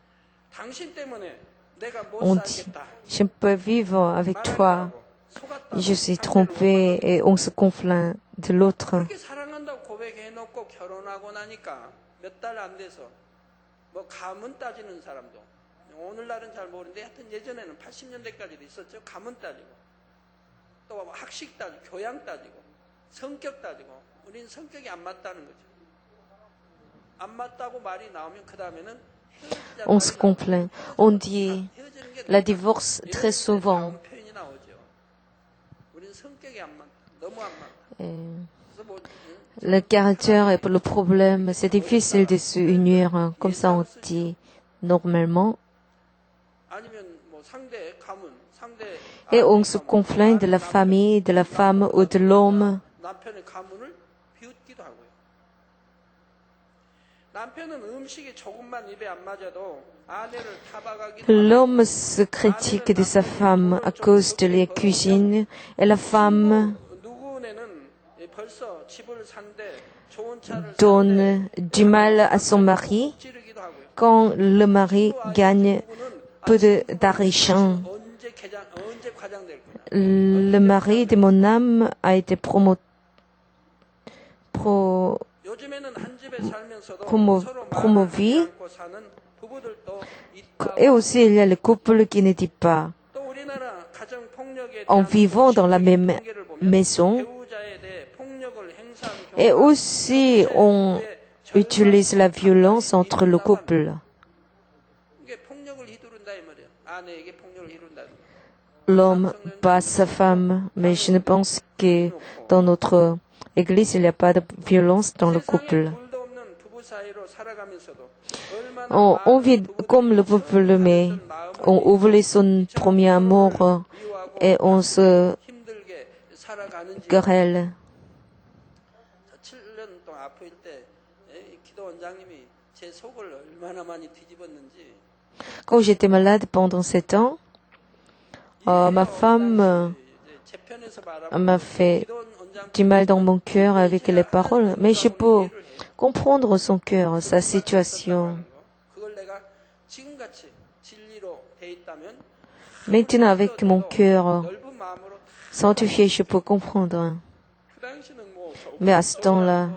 당신 때문에 내가 못 on dit, 살겠다. je ne peux vivre avec toi, 속았다. je suis trompé et on se conflit de l'autre. 그렇게 사랑한다고 고백해놓고 결혼하고 나니까 몇 달 안 돼서 뭐 가문 따지는 사람도 오늘날은 잘 모르는데 하여튼 예전에는 80년대까지도 있었죠. 가문 따지고 또 학식 따지고 교양 따지고 성격 따지고 우리는 성격이 안 맞다는 거죠. 안 맞다고 말이 나오면 그 다음에는 On se complaint. On dit la divorce très souvent. 표현이 나오죠. 우리는 성격이 안 맞다. 너무 안 맞다. 그래서 뭐 Le caractère est le problème. C'est difficile de se unir, comme ça on dit normalement. 아니면 뭐 상대 가문, 상대 Et on se conflit de la famille, de la femme ou de l'homme. 남편의 가문을 비웃기도 하고요. 남편은 음식이 조금만 입에 안 맞아도 아내를 타박하기도 L'homme se critique de sa femme à cause de la cuisine et la femme 누구네는 벌써 집을 산대 좋은 차를 donne du mal à son mari 찌르기도 하고요. quand le mari gagne peu d'argent. 언제 과장될 거냐. Le mari de mon âme a été 요즘에는 한 집에 살면서도 promovu. 서로 마음을 않고 사는 부부들도 있다. Et aussi, il y a le couple qui ne dit pas. 또 우리나라 가정 폭력에 En 대한 vivant dans la même 통계를 보면 maison, 배우자에 대해 폭력을 행사한 et 경우가 aussi on utilise la violence entre le couple. 이게 폭력을 휘두른다 이 말이에요. 아내에게 폭력을 휘두른다. L'homme bat sa femme, mais je ne pense que dans notre église, il n'y a pas de violence dans le couple. 불도 없는 부부 사이로 살아가면서도 얼마나 On vit comme le couple, mais on oublie son premier amour et on se 힘들게 살아가는지 querelle. 7년 동안 아플 때 기도 원장님이 제 속을 얼마나 많이 뒤집었는지 Quand j'étais malade pendant 7 ans, ma femme 제 편에서 바라보면 m'a fait 기도 원장 du mal dans mon cœur avec les paroles, mais je peux comprendre son cœur, sa situation. 그걸 내가 지금같이 진리로 돼 있다면 Maintenant, avec mon cœur 넓은 마음으로 sanctifié, je peux comprendre. 그 당시는 뭐 Mais à ce temps-là,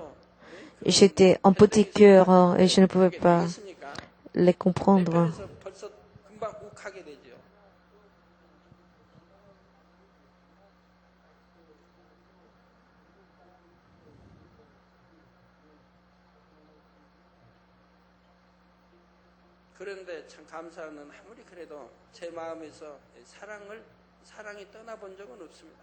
j'étais un petit cœur et je ne pouvais pas 있으니까 les comprendre. 그래서 벌써 금방 욱하게 되죠. 그런데 참 감사한 건 아무리 그래도 제 마음에서 사랑이 떠나본 적은 없습니다.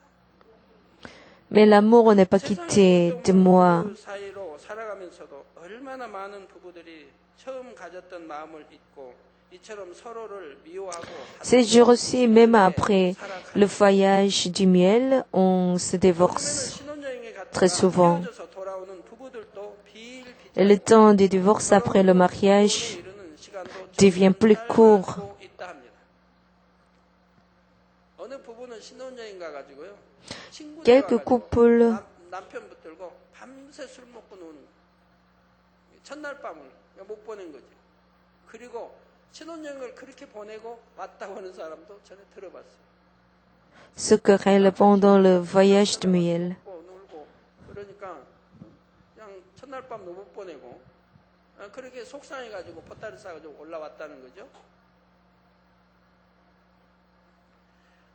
Mais l'amour n'est pas quitté de moi. 부부 사이로 살아가면서도 얼마나 많은 부부들이 처음 가졌던 마음을 잊고 이처럼 서로를 미워하고 Ces jours-ci, même après le voyage du miel, on se divorce 신혼여행에 très 갔다가 souvent. 헤어져서 돌아오는 부부들도 비일비재 Et le temps du divorce après le mariage 이루는 시간도 devient plus court. 수 있다 합니다. 어느 부부는 신혼여행 가가지고요. 친구들 Quelques couples 남편 붙들고 밤새 술 먹고 노는 거예요. 첫날 밤을 못 보낸 거죠. 그리고 신혼여행을 그렇게 보내고 왔다고 하는 사람도 전에 들어봤어요. se querellent pendant le voyage du miel. 놀고 그러니까 그냥 첫날 밤도 못 보내고 그렇게 속상해가지고 보따리 싸가지고 올라왔다는 거죠.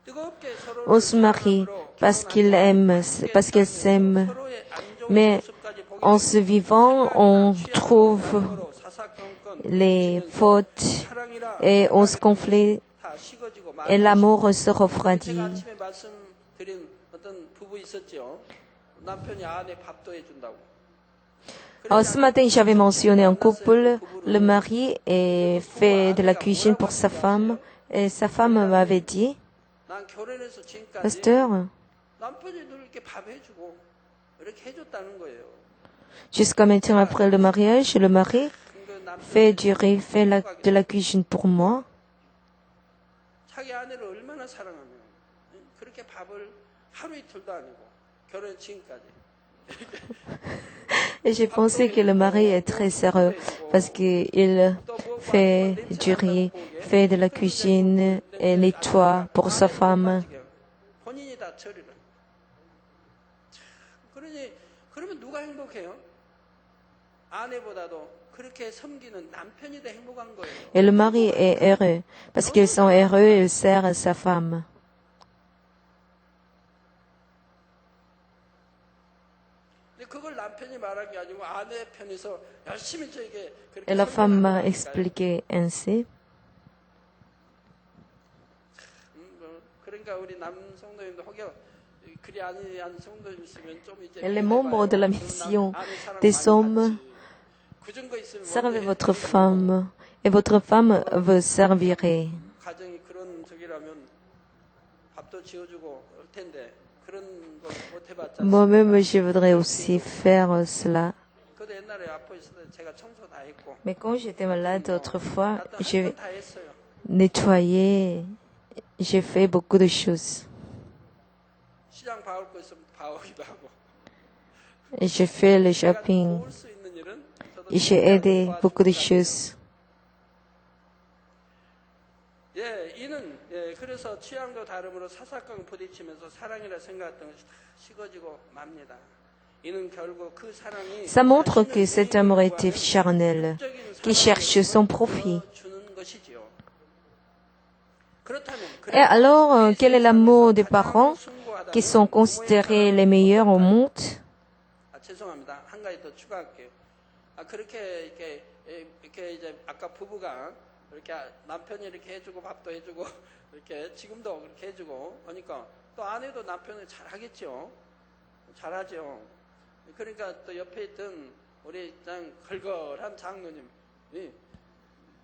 뜨겁게 서로를 On se marie parce qu'ils aiment, parce qu'ils s'aiment. 서로의 안 좋은 Mais 모습까지 보게 en se vivant, on trouve 서로 사사건건 les fautes 사랑이라 et on se conflit 다 식어지고 et l'amour se refroidit. 제가 아침에 말씀드린 어떤 부부 있었죠. 남편이 아내 밥도 해준다고. Alors, ce matin, j'avais mentionné un couple. Le mari fait de la cuisine pour sa femme. Et sa femme m'avait dit, 난 결혼해서 지금까지 Pasteur, 남편이 늘 이렇게 밥 해주고 이렇게 해줬다는 거예요. jusqu'à maintenant, après le mariage, le mari 그 남편 fait du riz, fait de la cuisine pour moi. 자기 아내를 얼마나 사랑하면 그렇게 밥을 하루 이틀도 아니고 결혼 지금까지 Et j'ai pensé que le mari est très sérieux parce qu'il fait du riz, fait de la cuisine et nettoie pour sa femme. 본인이 다 처리를. 그러니 그러면 누가 행복해요? 아내보다도 그렇게 섬기는 남편이 더 행복한 거예요. Et le mari est heureux parce qu'ils sont heureux, il sert sa femme. 근데 그걸 남편이 말한 게 아니고 아내 편에서 열심히 저에게 그렇게 Et la femme m'a 설명하는 거니까요. expliqué ainsi. 그러니까 우리 남성도님도 혹여 그리 아니한 성도님 있으면 좀 이제 Et les membres de la mission 아내 사랑 des 많이 hommes, 받지. 그 정도 있으면 servez 뭔데 votre femme et votre femme vous servirait. 가정이 그런 적이라면 밥도 지어주고 할 텐데 그런 걸 못 해봤잖아요. Moi-même, je voudrais aussi faire cela. 그도 옛날에 아파 있을 때 제가 청소 다 했고 Mais quand j'étais malade autrefois, 나도 j'ai 할건 다 했어요. nettoyé, j'ai fait beaucoup de choses. 시장 봐올 거 있으면 봐오기도 하고 Et j'ai fait le 제가 shopping. 도울 수 있는 일은 저도 Et j'ai aidé beaucoup de choses. 예, 이는 그래서 취향도 다름으로 사사건 부딪히면서 사랑이라 생각했던 것이 다 식어지고 맙니다. 이는 결국 그 사랑이 Ça montre que cet amour était charnel, qui cherche son profit. 주는 것이지요. 그렇다면 Et alors, quel est l'amour des parents qui sont considérés les meilleurs au monde? 죄송합니다. 한 가지 더 추가할게요. 그렇게 이렇게 이제 아까 부부가 이렇게 남편이 이렇게 해주고 밥도 해주고 이렇게 지금도 그렇게 해주고 하니까 또 아내도 남편을 잘하겠죠. 잘하죠. 그러니까 또 옆에 있던 우리 그냥 걸걸한 장로님,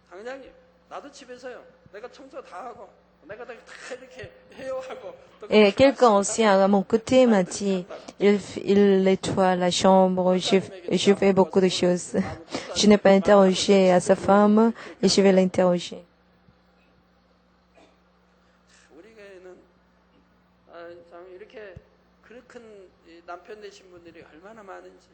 당장님 나도 집에서요. 내가 청소 다 하고 내가 다 이렇게 해요 하고. Et quelqu'un ancien à mon côté m'a dit, il nettoie la chambre, je fais beaucoup de choses. Je n'ai pas interrogé à sa femme et je vais l'interroger. 우리 교회는 참 이렇게 큰 남편 되신 분들이 얼마나 많은지.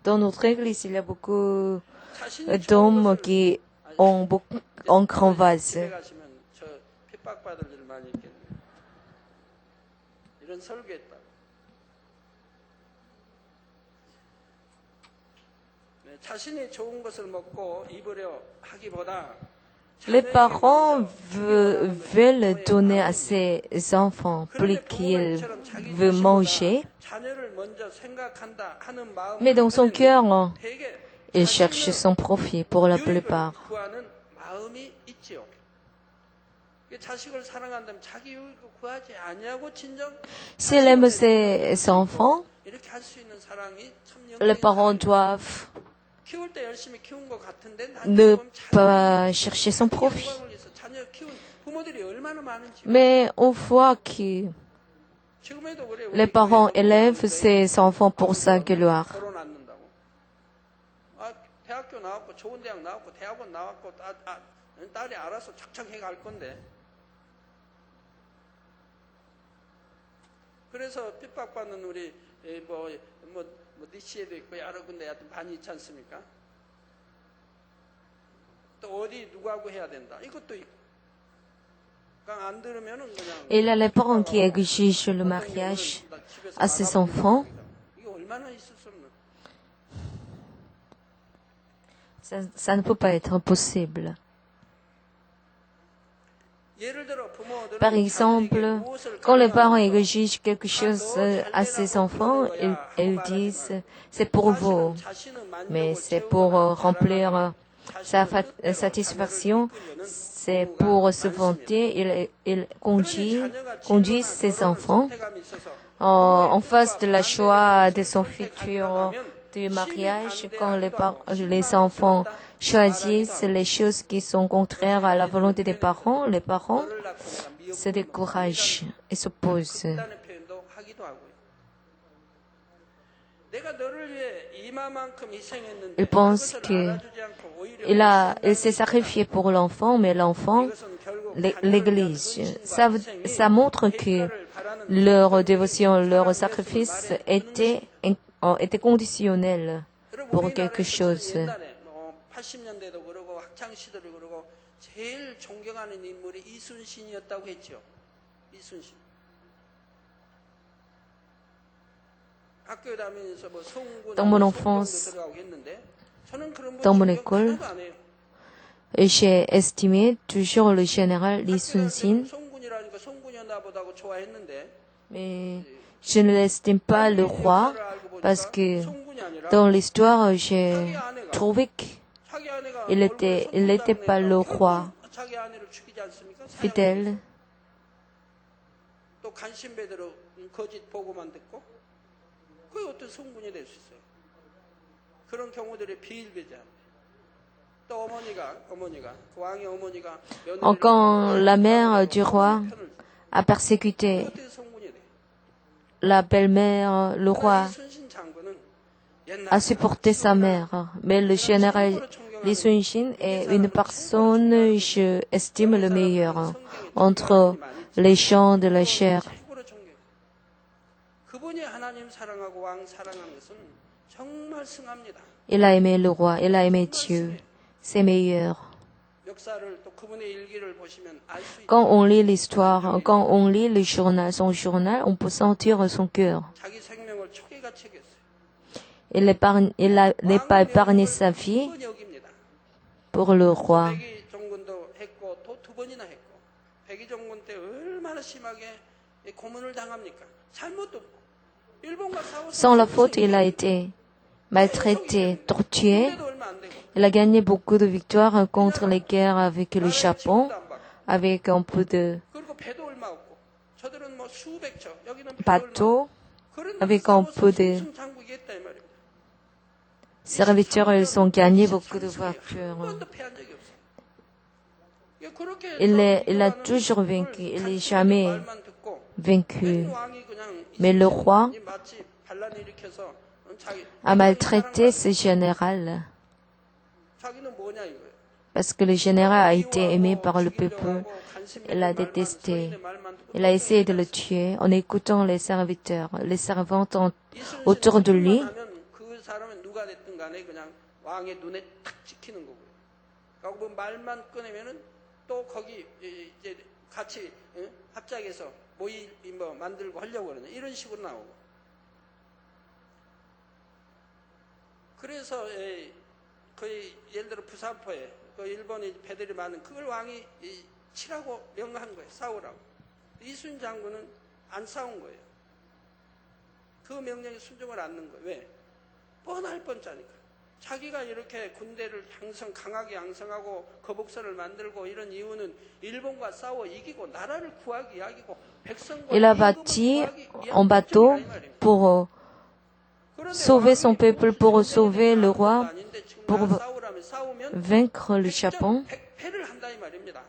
Dans notre église, il y a beaucoup 자신이 d'hommes qui ont un grand vase. 집에 가시면 저 핍박받을 일 많이 있겠네요. 이런 설교했다. 네, 자신이 좋은 것을 먹고 입으려 하기보다 Les parents veulent donner à ses enfants plus qu'ils veulent manger, 자녀를 먼저 생각한다 하는 마음 mais dans son cœur, 되게 il cherche son profit pour la plupart. 구하는 마음이 있지요. 자식을 사랑한다면 자기 유익을 구하지 아니하고 진정 S'il aime ses enfants, 이렇게 할 수 있는 사랑이 참 les parents doivent 키울 때 열심히 키운 것 같은데 ne pas chercher son profit. 영광을 위해서 자녀 키운 부모들이 얼마나 많은지. Mais on voit que 지금에도 그래. les parents élèvent ces enfants pour sa gloire. 결혼 안 는다고. 아, 대학교 나왔고 좋은 대학 나왔고 대학원 나왔고 딸이 알아서 착착 해갈 건데. 그래서 핍박받는 우리 뭐 니치에도 있고 여러 군데 하여튼 많이 있지 않습니까? 또 어디 누구하고 해야 된다. 이것도 있고. 그러니까 안 들으면은 그냥. Il y a les parents qui exigent le mariage à ses enfants. 이게 얼마나 있을 수 없는. Ça ne peut pas être possible. Par exemple, quand les parents exigent quelque chose à ses enfants, ils disent c'est pour vous, mais c'est pour remplir sa satisfaction, c'est pour se vanter. Ils conduisent ses enfants en face de la choix de son futur du mariage. Quand les enfants choisissent les choses qui sont contraires à la volonté des parents, les parents se découragent et s'opposent. Il pense qu'il s'est sacrifié pour l'enfant, mais l'enfant, l'Église. Ça montre que leur dévotion, leur sacrifice était conditionnel pour quelque chose. 80년대도 그러고 학창 시절도 그러고 제일 존경하는 인물이 이순신이었다고 했죠. 이순신. 학교 다니면서 뭐 성군, Dans mon enfance, 들어가고 했는데 저는 그런 dans mon 분 école, 하나도 안 해요. j'ai estimé toujours le général Li Sun-sin, 성군이라니까 성군이었나 보다고 좋아했는데 mais je ne l'estime pas le roi parce que dans l'histoire, j'ai trouvé qu'il n'était pas le roi fidèle. 또 간신배대로 거짓 보고만 듣고 그게 어떤 성군이 될 수 있어요. 그런 경우들이 비일비재합니다. 또 어머니가 그 왕의 어머니가 Quand la mère du roi a persécuté 어떻게 성군이 돼? la belle-mère, le roi 이순신 장군은 a supporté sa mère. Mais le général Li Sun-sin est une personne, je estime, le meilleur entre les gens de la chair. 최고로 존경해요. 그분이 하나님 사랑하고 왕 사랑한 것은 정말 승합니다. Il a aimé le roi, il a aimé Dieu. C'est meilleur. 역사를 또 그분의 일기를 보시면 알 수 있죠. Quand on lit l'histoire, quand on lit le journal, son journal, on peut sentir son cœur. 자기 생명을 초계가 챙겼어요. Il n'a pas épargné sa vie 그분 여깁니다. pour le roi. 백의 정군도 했고 또 두 번이나 했고 백의 정군 때 얼마나 심하게 고문을 당합니까? 잘못도 없고 일본과 싸워서 Sans la faute, il a été maltraité, torturé. 군대도 얼마 안 되고 Il a gagné beaucoup de victoires contre les guerres avec le Japon, avec un peu de 그리고 배도 얼마 없고 저들은 뭐 수백 척 여기는 배도 bateaux, 그런 avec un peu de 승승장구했다 이 말입니다. serviteurs. Ils ont gagné beaucoup de voitures. 번도 패한 적이 없어요. 이게 그렇게 Il a toujours vaincu, il n'est jamais 말만 듣고 vaincu. 왕이 그냥 Mais le roi 이 마치 반란 일으켜서 자기 a maltraité ce général 자기는 뭐냐 이거예요. parce que le général a été aimé par le peuple. Il l'a détesté. Il a essayé de le tuer en écoutant les serviteurs, les servantes autour de lui. 그 사람은 누가 됐든 간에 그냥 왕의 눈에 탁 찍히는 거고요. 그리고 뭐 말만 꺼내면은 또 거기 이제 같이 합작해서 모의 뭐 만들고 하려고 그러는 이런 식으로 나오고. 그래서 거의 예를 들어 부산포에 그 일본의 배들이 많은 그걸 왕이 치라고 명한 거예요. 싸우라고. 이순 장군은 안 싸운 거예요. 그 명령에 순종을 않는 거예요. 왜? 뻔할 뻔짜니까. 자기가 이렇게 군대를 강하게 양성하고 거북선을 만들고 이런 이유는 일본과 싸워 이기고 나라를 구하기 이야기고 백성과 Il a bâti un bateau pour sauver son peuple, pour sauver le roi, pour 싸우면 vaincre le Japon, 100패를 한다 이 말입니다.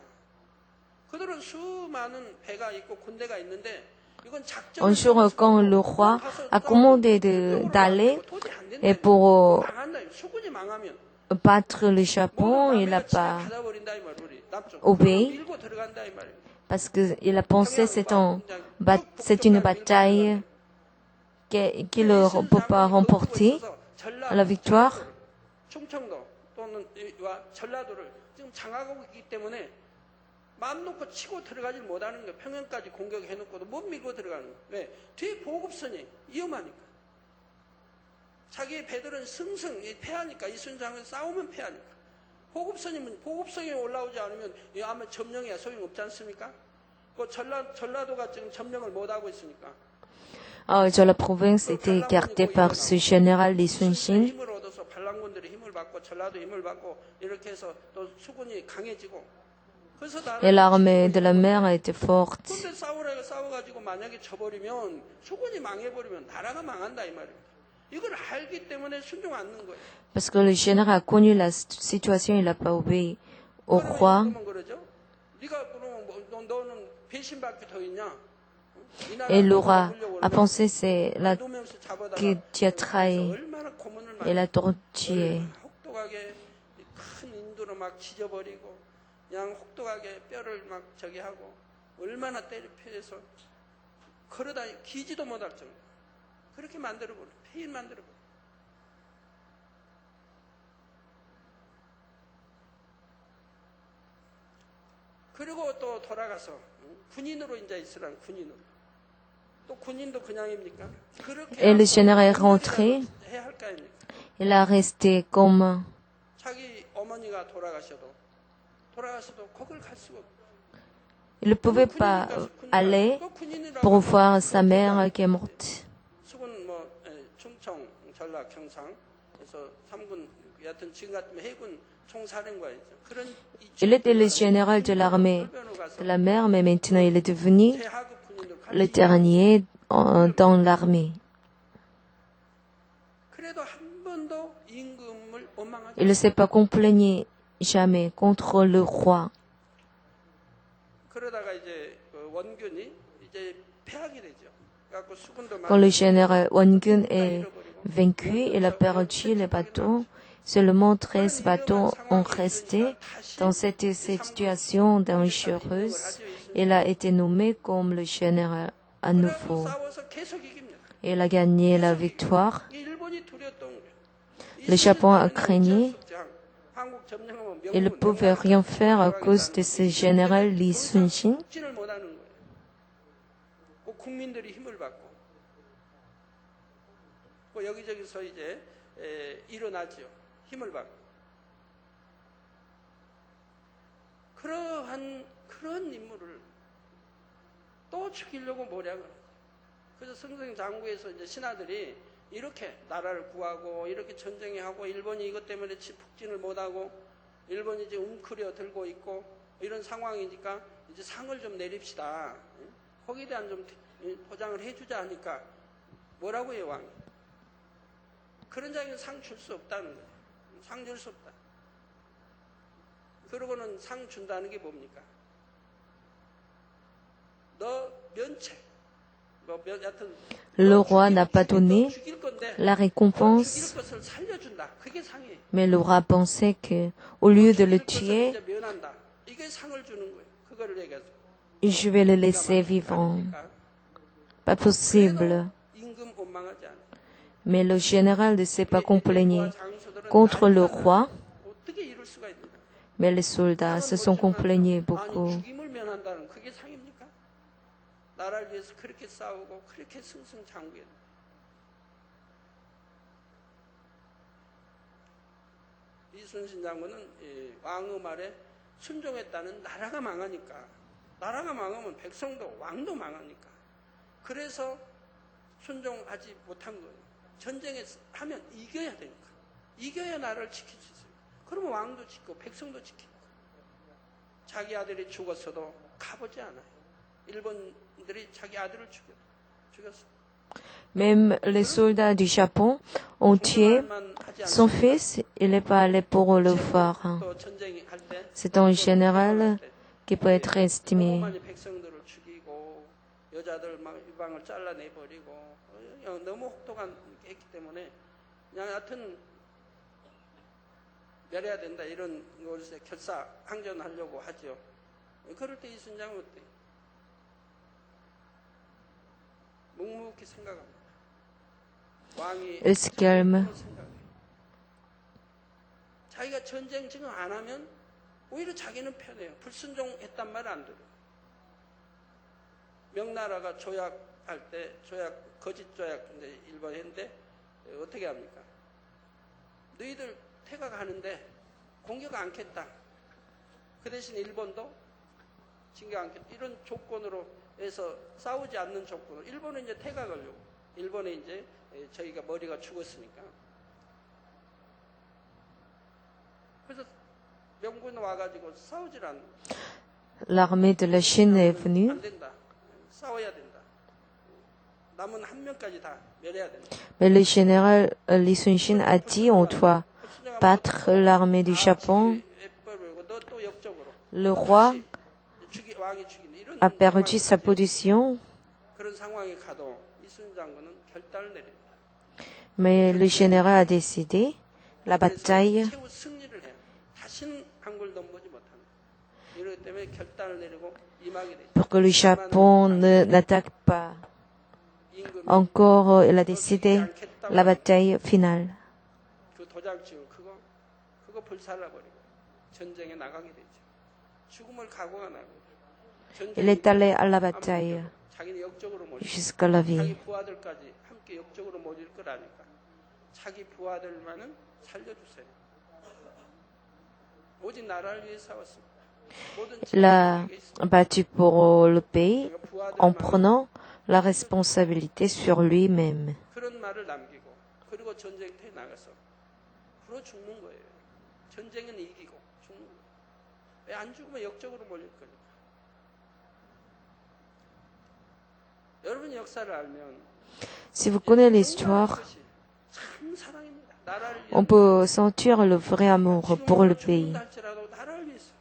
그들은 수많은 배가 있고 군대가 있는데 이건 un jour, quand le roi a commandé d'aller et pour 수군이 망하면 battre le Japon, il n'a pas 받아버린다 이 말, 우리 남쪽. obéi 밀고 들어간다 이 말이에요. parce qu'il a pensé c'est une bataille qui leur peut pas remporter la victoire. 충청도 또는 전라도를 지금 장악하고 있기 때문에 마음 놓고 치고 들어가질 못하는 거예요. 평양까지 공격해놓고도 못 밀고 들어가는 거예요. 왜? 뒤에 보급선이 위험하니까. 자기의 배들은 승승 패하니까 이순장은 싸우면 패하니까. 보급선이 올라오지 않으면 아마 점령이야 소용없지 않습니까? 그 전라도가 지금 점령을 못하고 있으니까. Dans la province était gardée par ce général Li Sun-shin. 힘을 얻어서 반란군들이 힘을 받고 전라도 힘을 받고 이렇게 해서 또 수군이 강해지고 그래서 Et l'armée de la mer était forte. 근데 싸워가지고 만약에 져버리면 수군이 망해버리면 나라가 망한다 이 말입니다. 이걸 알기 때문에 순종 않는 거예요. Parce que le général a connu la situation, il n'a pas obéi au roi. 그러면 그러죠? 네가 그러면 너는 배신밖에 더 있냐? Et le roi a pensé c'est là que tu as trahi et l'a torturé. 혹독하게 큰 인두로 막 지져버리고 그냥 혹독하게 뼈를 막 저기 하고 얼마나 때려펴서 걸어다니 기지도 못할 정도 그렇게 만들어버려 폐인 만들어버려. 그리고 또 돌아가서 군인으로 이제 이스라엘 군인으로. 또 군인도 그냥입니까? Et le général est rentré. 해야 할 거 아닙니까? Il a resté comme 자기 어머니가 돌아가셔도 거길 갈 수가 없고. il ne pouvait pas aller pour voir sa mère qui est morte. 수군 충청, 전라, 경상에서 3군 여하튼 지금 같으면 해군 총사령관이죠. 그런 Il était le général de l'armée de la mer, mais maintenant il est devenu 대하급 군인들 le dernier dans l'armée. 그래도 한 번도 임금을 원망하지. Il ne s'est pas complaigné jamais contre le roi. 그러다가 이제 원균이 이제 패하게 되죠. 그래갖고 수군도 Quand le général Won-gun est vaincu, il a perdu les bateaux. Seulement 13 bateaux ont resté dans cette situation dangereuse. Il a été nommé comme le général à nouveau. 싸워서 계속 이깁니다. Il a gagné la victoire. 일본이 두려웠던 거예요. Le Japon a craigné. 한국 점령하면 Il ne pouvait rien faire à cause de ce général Li Sun-shin. 국진을 못하는 거예요. 그 국민들이 힘을 받고 그 여기저기서 이제 일어나죠. 힘을 받고 그런 인물을 또 죽이려고 모략을. 그래서 성성 장구에서 이제 신하들이 이렇게 나라를 구하고 이렇게 전쟁하고 일본이 이것 때문에 북진을 못하고 일본이 이제 웅크려 들고 있고 이런 상황이니까 이제 상을 좀 내립시다. 거기에 대한 좀 보장을 해주자 하니까 뭐라고 해요 왕이? 그런 자에는 상 줄 수 없다는 거예요. 상 줄 수 없다. 그러고는 상 준다는 게 뭡니까? 너 면책. Le roi n'a pas donné la récompense, mais le roi pensait que, au lieu de le tuer, je vais le laisser vivant. Pas possible. Mais le général ne s'est pas complaigné contre le roi, mais les soldats se sont complaignés beaucoup. 나라를 위해서 그렇게 싸우고 그렇게 승승장구해. 이순신 장군은 왕의 말에 순종했다는 나라가 망하니까 나라가 망하면 백성도 왕도 망하니까 그래서 순종하지 못한 거예요. 전쟁에 하면 이겨야 되니까 이겨야 나라를 지킬 수 있어요. 그러면 왕도 지키고 백성도 지키고 자기 아들이 죽었어도 가보지 않아요. 일본들이 자기 아들을 죽였어. Même les soldats du Japon ont tué 말만 하지 son 않습니다. fils. Il n'est pas allé pour le voir. 또 전쟁이 할 때 C'est un général qui peut être estimé. 너무 많이 백성들을 죽이고 여자들 막 유방을 잘라내버리고 너무 혹독한 했기 때문에 그냥 하여튼 내려야 된다 이런 것을 결사 항전하려고 하죠. 그럴 때 이순장은 어때? 묵묵히 생각합니다. 왕이 Il se calme. 생각해요. 자기가 전쟁 지금 안 하면 오히려 자기는 편해요. 불순종했단 말 안 들어요. 명나라가 조약할 때 거짓 조약 이제 일본 했는데 어떻게 합니까? 너희들 퇴각하는데 공격 않겠다. 그 대신 일본도 진격 않겠다. 이런 조건으로 해서 싸우지 않는 조건으로 일본은 이제 퇴각하려고. 일본에 이제 저희가 머리가 죽었으니까. 그래서 명군 와가지고 싸우질 않는. L'armée de la Chine est venue, 안 된다. 싸워야 된다. 남은 한 명까지 다 멸해야 된다. mais le général Li Sun-shin a dit on doit battre l'armée du Japon. 너또 역적으로 Le roi 왕이 죽인 이런 a perdu sa position, 그런 상황에 가도 이순 장군은 결단을 내립니다. mais le général a décidé la bataille 최후 승리를 해요. 다시는 한굴 넘보지 못한다. 이렇기 때문에 결단을 내리고 임하게 되죠. pour que le Japon n'attaque pas. 임금이 Encore, il a décidé la bataille finale. 그 도장 찍은 그거 불살라버리고 전쟁에 나가게 되죠. 죽음을 각오가 나고 Il est allé à la bataille 자기는 역적으로 몰려 jusqu'à la vie. 자기 부하들까지 함께 역적으로 몰릴 거라니까 자기 부하들만은 살려주세요. 오직 나라를 위해 싸웠습니다. 모든 Il a 책임이 있습니다. battu pour le pays 그러니까 en 부하들만 prenant la responsabilité sur lui-même. 그런 말을 남기고 그리고 전쟁터에 나가서 불어 죽는 거예요. 전쟁은 이기고 죽는 거예요. 왜 안 죽으면 역적으로 몰릴 거니까. 여러분 역사를 알면 Si vous connaissez l'histoire, 것이 참 사랑입니다. 나라를 위해 on peut sentir le vrai amour pour le pays. 죽는다 할지라도 나라를 위해서.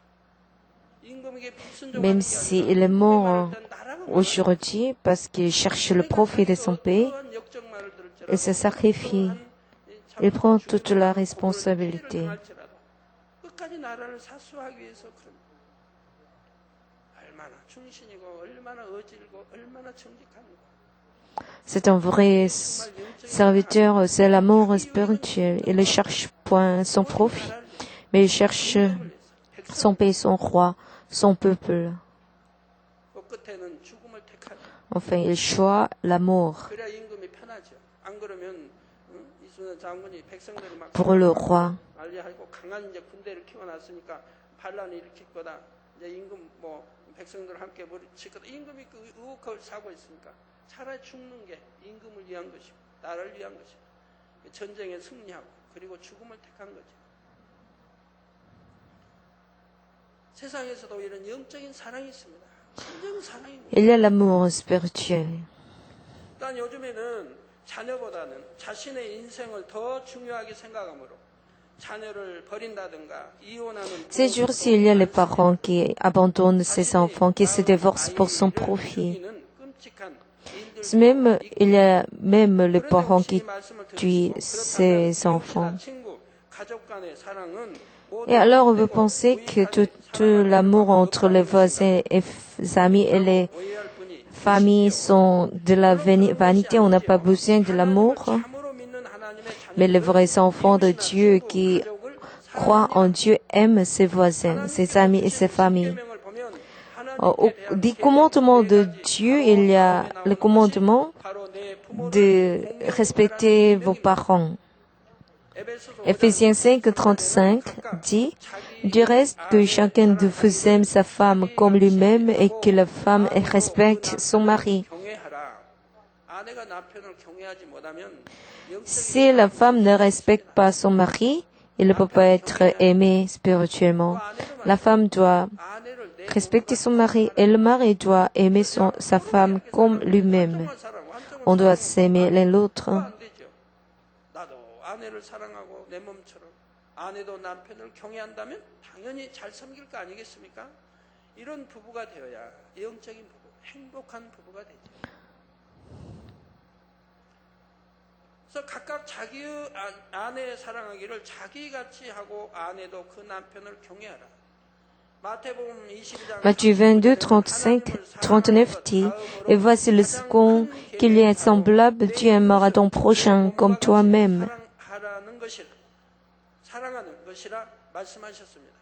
임금에게 불순종하는 Même 게 s'il 아니라 est mort 임금을 일단 나라가 aujourd'hui parce qu'il cherche le profit de son pays, 어떠한 역적말을 들을지라도 il se sacrifie. 어떠한 참 Il prend 죽음을 toute la 당하고 responsabilité. 피해를 당할지라도 끝까지 나라를 사수하기 위해서 그럽니다. 얼마나 충신이고 얼마나 어질고 얼마나 정직한가. C'est un vrai serviteur, c'est l'amour spirituel. Il ne cherche point son profit, mais il cherche son pays, son roi, son peuple. 그 끝에는 죽음을 택하죠. Enfin, il choisit l'amour 그래야 임금이 편하죠. 안 그러면 이순신 장군이 백성들을 막 pour le roi. 관리하고 강한 이제 군대를 키워놨으니까 반란을 일으킬 거다. 이제 임금 뭐 백성들 함께 머리칠 거다. 임금이 그 의혹을 사고 있으니까 차라리 죽는 게 임금을 위한 것이고 나라를 위한 것이고 전쟁에 승리하고 그리고 죽음을 택한 거죠. 세상에서도 이런 영적인 사랑이 있습니다. 진정 사랑입니다. Il y a l'amour spirituel. 일단 요즘에는 자녀보다는 자신의 인생을 더 중요하게 생각하므로 자녀를 버린다든가 이혼하는 Ces jours-ci, il y a les parents qui abandonnent ses enfants, qui se divorcent pour son profit. Même, il y a même les parents qui tuent ses enfants. Et alors, vous pensez que tout l'amour entre les voisins et amis et les familles sont de la vanité, on n'a pas besoin de l'amour. Mais les vrais enfants de Dieu qui croient en Dieu aiment ses voisins, ses amis et ses familles. Des commandements de Dieu, il y a le commandement de respecter vos parents. Éphésiens 5, 35 dit, du reste que chacun de vous aime sa femme comme lui-même et que la femme respecte son mari. Si la femme ne respecte pas son mari, il ne peut pas être aimé spirituellement. La femme doit respecter son mari et le mari doit aimer sa femme comme lui-même. On doit s'aimer l'un l'autre. 안 되죠. 나도 아내를 사랑하고 내 몸처럼 아내도 남편을 경외한다면 당연히 잘 섬길 거 아니겠습니까? 이런 부부가 되어야 영적인 부부, 행복한 부부가 되죠. 그래서 각각 자기의 아내 사랑하기를 자기같이 하고 아내도 그 남편을 경외하라. 마태복음 22장 Matthieu 22, 35, 39 dit, et voici le second qu'il y est semblable, tu aimeras ton prochain comme toi-même. 사랑하라는 것이라. 사랑하는 것이라 말씀하셨습니다.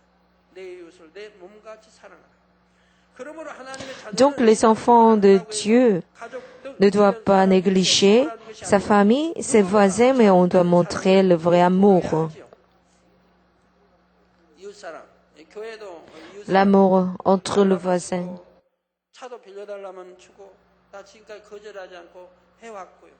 내 이웃을 내 몸같이 사랑하라. 그러므로 하나님의 Donc les enfants de Dieu ne doivent pas négliger sa famille, ses voisins, mais on doit montrer le vrai amour. 이웃사랑, 교회도 L'amour entre le voisin. 차도 빌려달라면 주고 나 지금까지 거절하지 않고 해왔고요.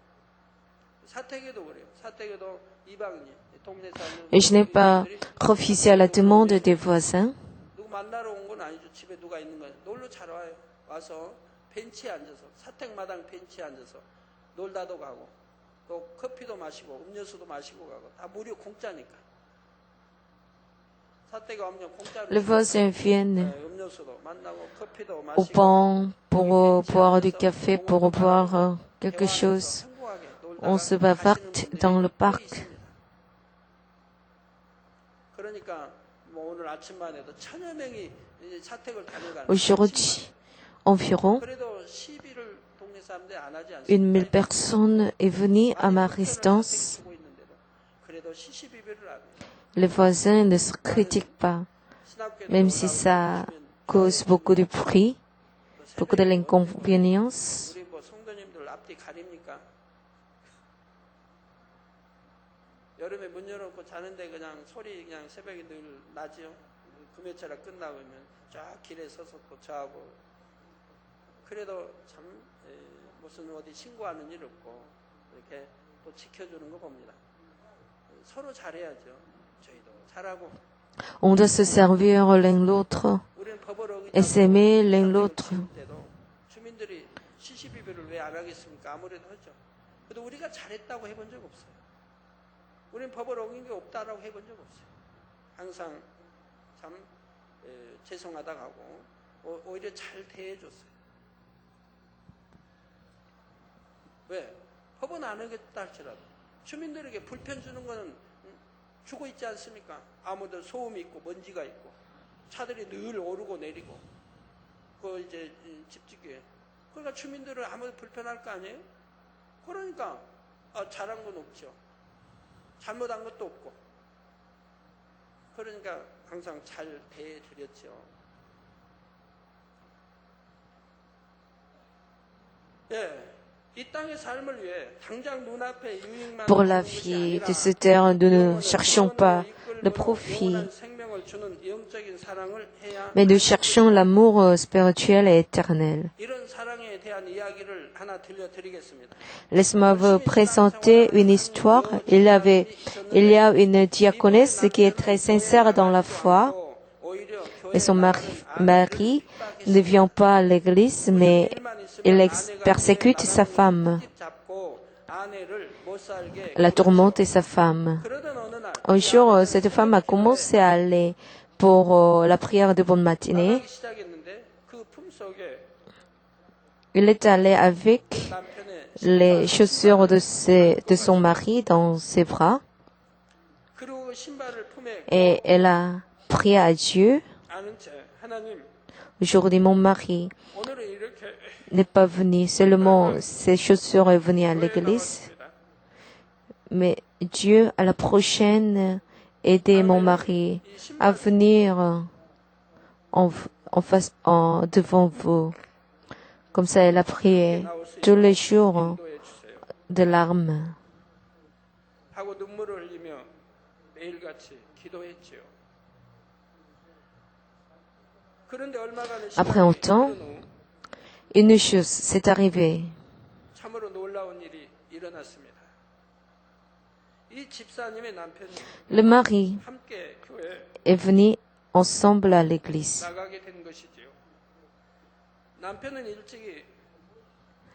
사택에도 그래요. 사택에도 이방인 동네 사는 Et je n'ai pas refusé à la demande des voisins. 누구 만나러 온 건 아니죠. 집에 누가 있는 거예요. 놀러 잘 와요. 와서 벤치에 앉아서 사택마당 벤치에 앉아서 놀다도 가고 또 커피도 마시고 음료수도 마시고 가고 다 무료 공짜니까. 사택에 오면 공짜로 Les voisins viennent 음료수도 만나고 커피도 au 마시고 banc pour boire du café, pour boire quelque chose. 행복하게 놀다가 On se 가시는 bavarde 분들이 dans le 꽤 parc. 있습니다. 그러니까 뭐 오늘 아침만 해도 1000여 명이 이제 사택을 다녀가는 Aujourd'hui, environ 그래도 시비를 동네 사람들이 안 하지 1000 않습니까? personnes est venue à ma résidence. 주고 있는데도 그래도 시시비비를 안 해요. Les voisins ne se critiquent pas, 신학교에 même si ça cause beaucoup de bruit, beaucoup de l'inconvénience. 우리 뭐 성도님들 앞뒤 가립니까? 여름에 문 열어놓고 자는데 그냥 소리 그냥 새벽에 늘 나지요. 금요철에 끝나고 면 쫙 길에 서서 또 저하고 그래도 참 무슨 어디 신고하는 일 없고 이렇게 또 지켜주는 거 봅니다. 서로 잘해야죠. 저희도 잘하고 On doit se servir l'un l'autre 우리는 법을 et s'aimer l'un 어기자고 l'autre. 지을 때도 주민들이 시시비비를 왜 안 하겠습니까? 아무래도 하죠. 그래도 우리가 잘했다고 해본 적 없어요. 우리는 법을 어긴 게 없다라고 해본 적 없어요. 항상 참 죄송하다고 하고 오히려 잘 대해줬어요. 왜? 법은 안 하겠다 할지라도 주민들에게 불편 주는 거는 주고 있지 않습니까? 아무도 소음이 있고 먼지가 있고 차들이 늘 오르고 내리고 그 이제 집집기에 그러니까 주민들은 아무도 불편할 거 아니에요? 그러니까 잘한 건 없죠. 잘못한 것도 없고 그러니까 항상 잘 대해드렸죠. 예, 이 땅의 삶을 위해 당장 눈앞에 유익만 Pour la 보는 것이 vie 아니라 de ce terre, nous ne 영혼을 cherchons pas le 이끌고 profit, 영원한 생명을 주는 영적인 사랑을 해야 mais nous cherchons l'amour spirituel et éternel. 이런 사랑에 대한 이야기를 하나 들려드리겠습니다. Laisse-moi vous présenter une histoire. Il y a une diaconesse qui est très sincère dans la foi, et son mari ne vient pas à l'église, mais il persécute sa femme, la tourmente sa femme. Un jour, cette femme a commencé à aller pour la prière de bonne matinée. Il est allé avec les chaussures de son mari dans ses bras et elle a prié à Dieu. Aujourd'hui, mon mari n'est pas venu, seulement ses chaussures est venu à l'église. Mais Dieu, à la prochaine, aidez mon mari à venir devant vous. Comme ça, elle a prié tous les jours de larmes. Après un temps, une chose s'est arrivée. Le mari est venu ensemble à l'église.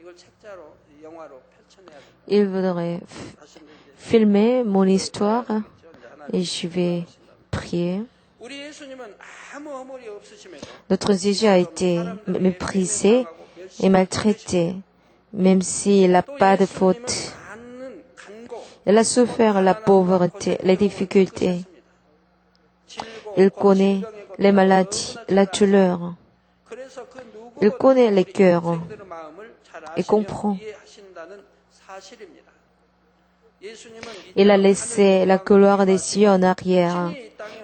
이걸 책자로 영화로 펼쳐내야 됩니다. Il voudrait 다시 이제 filmer mon histoire 이제 하나님 et je vais prier. 우리 예수님은 아무 허물이 없으심에도 Notre Jésus a été méprisé et maltraité, même s'il n'a pas de faute. 많은 간고, Il a souffert la pauvreté, les difficultés. Il connaît les maladies, la douleur. 그래서 그 Il connaît les cœurs 백성들의 마음을 잘 et comprend. 이해하신다는 사실입니다. 예수님은 이 Il a 땅 laissé la gloire des cieux en arrière.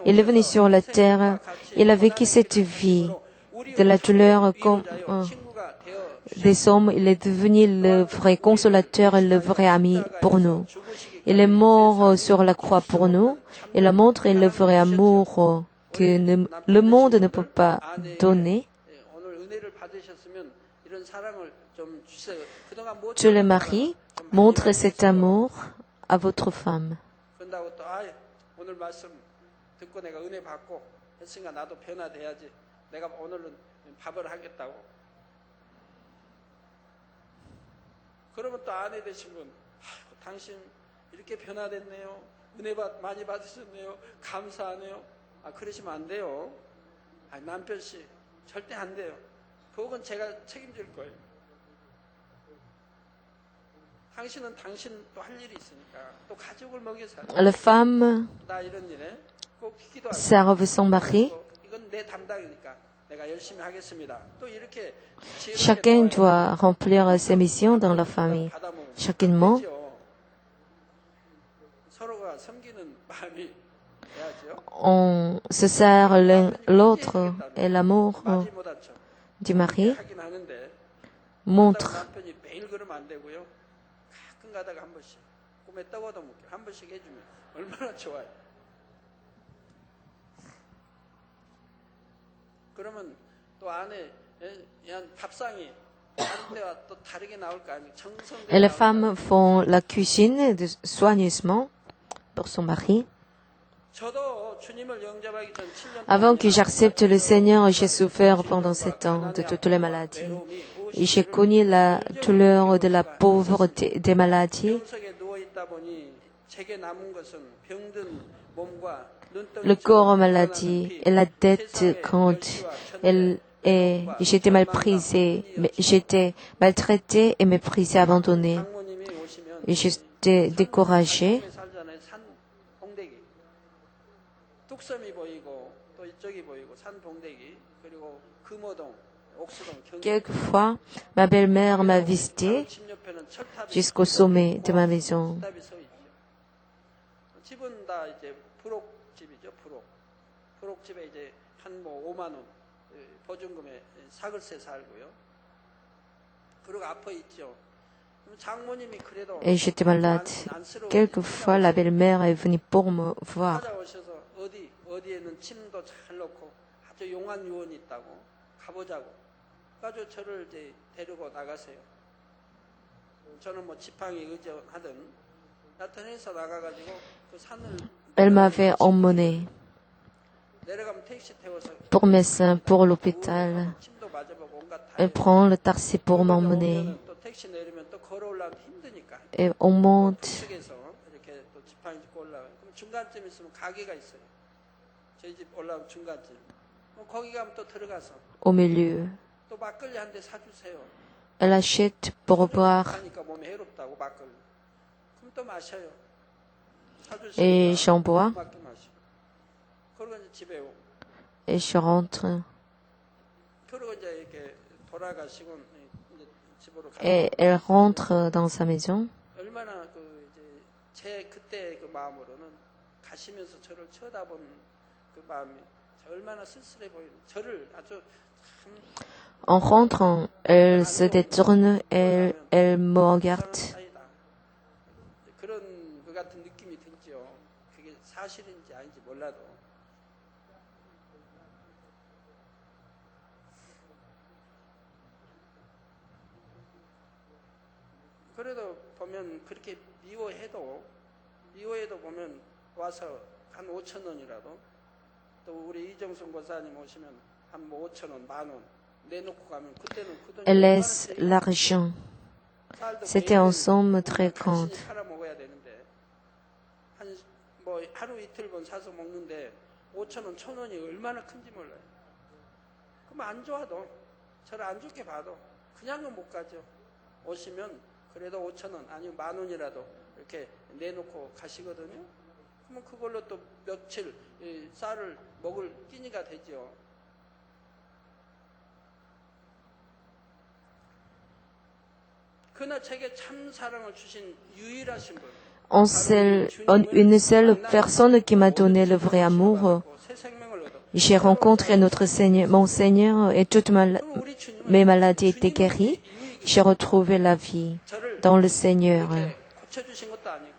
Il est venu sur la terre. Il a vécu cette vie de la douleur comme 친구가 되어 des hommes. Il est devenu le vrai consolateur et le vrai ami pour nous. Il est mort sur la croix pour nous. Il a montré le vrai amour que le monde ne peut pas donner. 오늘 은혜를 받으셨으면 이런 사랑을 좀 주세요. 그동안 못 Tous les maris montrent cet amour à votre femme. 그런다고 또 오늘 말씀 듣고 내가 은혜 받고 했으니까 나도 변화돼야지. 내가 오늘은 밥을 하겠다고. 그러면 또 아내 되신 분, 당신 이렇게 변화됐네요. 은혜 많이 받으셨네요. 감사하네요. 그러시면 안 돼요. 남편 씨 절대 안 돼요. 그건 제가 책임질 거예요. 당신은 당신 또 할 일이 있으니까 또 가족을 먹여 살아. La femme 나 이런 일에 꼭 기도하고 serve son mari. 이건 내 담당이니까 내가 열심히 하겠습니다. 또 이렇게 Chacun doit remplir ses missions dans la famille. Chacun 서로가 섬기는 마음이 돼야죠. on se sert l'un l'autre et l'amour 맞이 못하죠. du mari 하긴 하는데 montre. 남편이 매일 그러면 안 되고요. 가끔 가다가 한 번씩 꿈에 떠고도 못 한 번씩 해주면 얼마나 좋아요. 그러면 또 안에 밥상이 다른 데와 또 다르게 나올 거 아니에요. Et les femmes font la cuisine soigneusement pour son mari. 저도 주님을 영접하기 전 7년 Avant que j'accepte le Seigneur, j'ai souffert pendant 7 ans de toutes les maladies. Et j'ai connu la douleur de la pauvreté, des maladies. 병석에 누워 있다 보니 제게 남은 것은 병든 몸과 Le corps maladie et la tête grande. Et j'étais mal prisée, j'étais maltraitée et méprisée, abandonnée. 장모님이 오시면 Et j'étais découragée. 살잖아요. 산 봉대기. 뚝섬이 보이고 또 이쪽이 보이고 산 봉대기 그리고 금호동, 옥수동, 경기. Quelquefois, ma belle-mère m'a visitée 집 옆에는 철탑이 jusqu'au sommet de ma maison. 철탑이 서 있죠. 집은 다 이제 부록집이죠. 부록집에 이제 한 뭐 5만 원 보증금에 사글세 살고요. 그리고 아파 있죠. 장모님이 그래도 Et j'étais malade. Quelquefois, la belle-mère est venue pour me voir. 찾아오셔서 어디에는 침도 잘 넣고 아주 용한 유원이 있다고 가보자고. 가지고 저를 이제 데리고 나가세요. 저는 뭐 지팡이 의존하든 나타내서 나가가지고 그 산을 Elle m'avait emmenée 내려가면 택시 태워서 pour médecin, pour l'hôpital. 침도 맞아보고 온갖 다 Elle prend le taxi pour m'emmener. 오면은 또 택시 내리면 또 걸어올라면 힘드니까 Et on monte. 쪽에서 이렇게 또 지팡이 짚고 올라가요. 그럼 중간쯤 있으면 가게가 있어요. 저희 집 올라오면 중간쯤. 그럼 거기 가면 또 들어가서 Au milieu. 또 막걸리 한 대 사주세요. Elle achète pour boire 하니까 몸에 해롭다고 막걸리. 그럼 또 마셔요. et 사주시니까 j'en bois 맞게 마셔. 그리고 이제 집에 오고. et je rentre. 그리고 이제 이렇게 돌아가시고 이제 집으로 가요. Et elle rentre dans sa maison. 얼마나 그 이제 제 그때 그 마음으로는 가시면서 저를 쳐다본 그 마음이 얼마나 쓸쓸해 보이는 저를 아주 참 En rentrant, elle se détourne et elle me regarde. 사이다. 그런 그 같은 느낌이 들죠. 그게 사실인지 아닌지 몰라도. 그래도 보면 그렇게 미워해도 보면 와서 한 5천 원이라도 또 우리 이정순 권사님 오시면 한 뭐 5천 원, 만 원 내놓고 가면 그때는 그 돈이 Elle 얼마나 laisse 돼요? l'argent. C'était en somme très grande. 팔아 먹어야 되는데 한 뭐 하루 이틀분 사서 먹는데 5,000원, 1,000원이 얼마나 큰지 몰라요. 그럼 안 좋아도 저를 안 좋게 봐도 그냥은 못 가죠. 오시면 그래도 5,000원 아니면 10,000원이라도 이렇게 내놓고 가시거든요. 그러면 그걸로 또 며칠 쌀을 먹을 끼니가 되죠. 그러나 제게 참 사랑을 주신 유일하신 분. Une seule personne qui m'a donné le vrai amour. J'ai rencontré notre Seigneur, mon Seigneur, et toutes mes maladies étaient guéries. J'ai retrouvé la vie dans le Seigneur. 고쳐주신 것도 아니고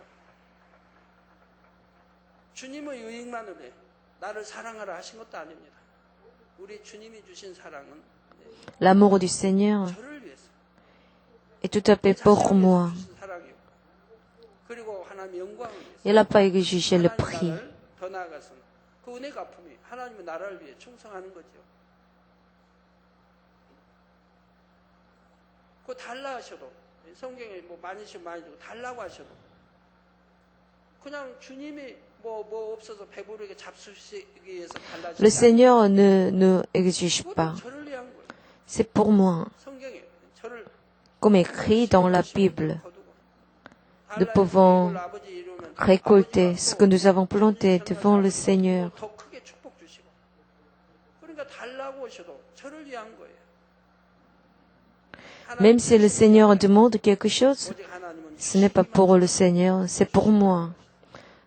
주님의 유익만을 위해 나를 사랑하라 하신 것도 아닙니다. 우리 주님이 주신 사랑은 L'amour du Seigneur 저를 위해서 est tout à fait pour moi. 주신 사랑이고 그리고 하나님의 영광을 위해서 Il n'a pas exigé le prix. 하나님 나라를 더 나아가서는 그 은혜 갚음이 하나님의 나라를 위해 충성하는 거죠. 그거 달라 하셔도 성경에 뭐 많이 주고 많이 주고 달라고 하셔도 그냥 주님이 뭐 없어서 배부르게 잡수시기 위해서 달라지지 Le Seigneur ne exige pas. 저를 위한 거예요. C'est pour moi. 성경에 저를 Comme écrit dans la Bible, 거두고 nous pouvons 달라고 아버지 이루면 récolter ce que nous avons planté devant le Seigneur. 더 크게 축복 주시고 그러니까 달라고 하셔도 저를 위한 거예요. Même si le Seigneur demande quelque chose, 오직 하나님은 ce n'est pas pour le Seigneur, c'est pour moi.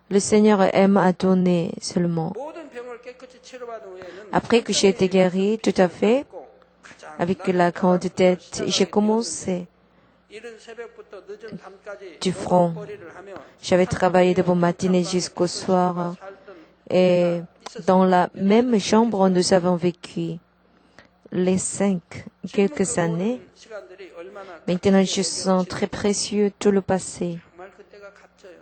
Le Seigneur aime à donner seulement. 모든 병을 깨끗이 치료받은 후에는 Après que j'ai été guéri tout à fait, avec la grande tête, j'ai commencé 이른 새벽부터 늦은 밤까지 du front. 머리를 하며 J'avais travaillé de bon matin jusqu'au soir. Et dans la même chambre, nous avons vécu les quelques années. 시간들이 얼마나 Maintenant, je sens très précieux tout le passé. 정말 그때가 값져요.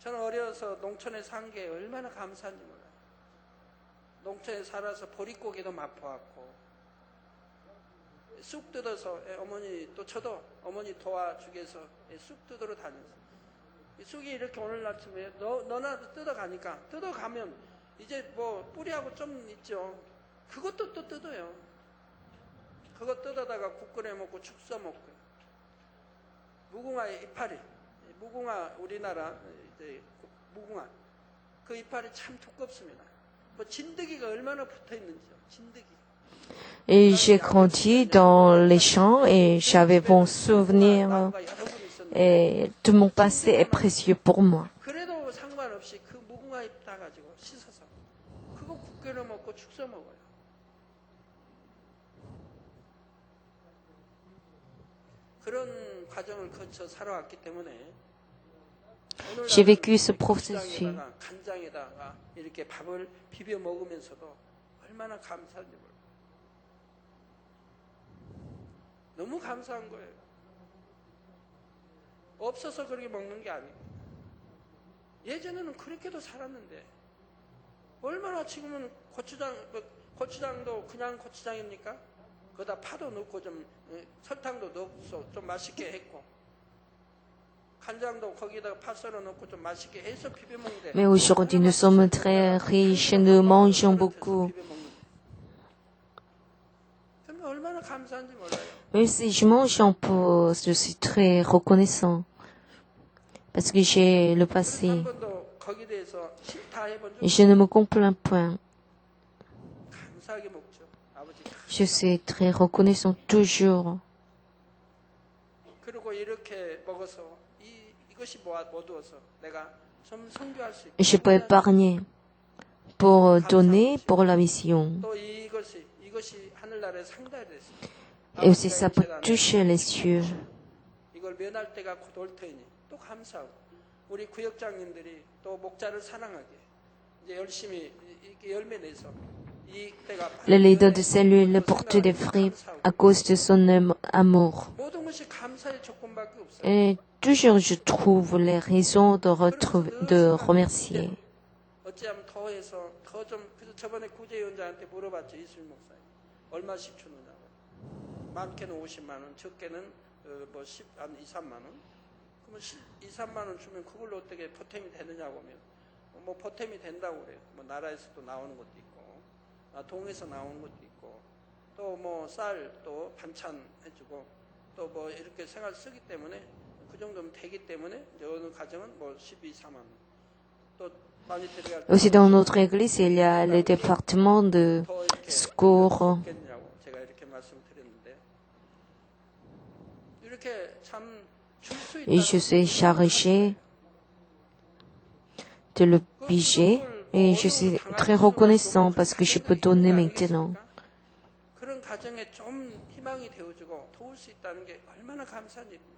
저는 어려서 농촌에 산 게 얼마나 감사한지 몰라요. 농촌에 살아서 보릿고기도 맛보았고 쑥 뜯어서 어머니 또 저도 어머니 도와주기 위해서 쑥 뜯으러 다녔어요. 이 쑥이 이렇게 오늘 아침에 너나 뜯어가니까 뜯어가면 이제 뭐 뿌리하고 좀 있죠. 그것도 또 뜯어요. 그거 뜯어다가 국 끓여 먹고 죽 써 먹고요. 무궁화의 이파리, 무궁화 우리나라 이제 무궁화 그 이파리 참 두껍습니다. 뭐 진드기가 얼마나 붙어 있는지요. 진드기. Et j'ai grandi dans les champs et j'avais bon souvenir. 나무가 여러 분 있었는데 Et tout mon passé est précieux pour moi. 그래도 상관없이 그 무궁화 잎 따가지고 씻어서 그거 국 끓여 먹고 죽 써 먹어요. 그런 과정을 거쳐 살아왔기 때문에 J'ai vécu ce processus. 간장에다가 이렇게 밥을 비벼 먹으면서도 얼마나 감사한지 몰라요. 너무 감사한 거예요. 없어서 그렇게 먹는 게 아니고 예전에는 그렇게도 살았는데 얼마나 지금은 고추장도 그냥 고추장입니까? 거기다 파도 넣고 좀 설탕도 넣어서 좀 맛있게 했고 간장도 거기다가 파 썰어 넣고 좀 맛있게 해서 비벼 먹는데 Mais aujourd'hui, nous sommes très riches, nous mangeons beaucoup. 그러면 얼마나 감사한지 몰라요. Même si je mange un peu, je suis très reconnaissant. Parce que j'ai le passé. 한 번도 거기에 대해서 싫다 해본 적 Et je ne me complains point. 감사하게 먹죠. 아버지. Je suis très reconnaissant toujours. 그리고 이렇게 먹어서 이것이 모두어서 내가 좀 선교할 수 있고 Je peux épargner pour donner pour la mission. 또 이것이 하늘나라의 상달이 됐습니다. Et aussi ça peut toucher les cieux. 이걸 면할 때가 곧 올 터이니 또 감사하고 우리 구역장님들이 또 목자를 사랑하게 이제 열심히 이렇게 열매 내서 이 때가 Le leader de cellule porte des fruits à cause de son amour. 모든 것이 감사의 조건밖에 없어요. Et toujours je trouve les raisons de remercier. 어찌하면 더해서 더 좀 그래서 저번에 구제위원장한테 물어봤죠. 이수민 목사님 얼마씩 주느냐고 많게는 50만 원, 적게는 뭐 10한 2, 3만 원. 그러면 2, 3만 원 주면 그걸로 어떻게 보탬이 되느냐고 하면 뭐 보탬이 된다고 그래요. 뭐 나라에서도 나오는 것도 있고, 동에서 나오는 것도 있고, 또 뭐 쌀 또 반찬 해주고, 또 뭐 이렇게 생활 쓰기 때문에 그 정도면 되기 때문에 이제 어느 가정은 뭐 12, 4만 원. 또 많이 들어갈 때 Aussi dans notre église, il y a le département de 더 이렇게 secours. 겠냐고 제가 이렇게 말씀드렸는데 이렇게 참 줄 수 Et je suis chargée de le piger. Et je suis très reconnaissant parce que je peux donner maintenant. 그런 가정에 좀 희망이 되어주고 도울 수 있다는 게 얼마나 감사한 일입니까?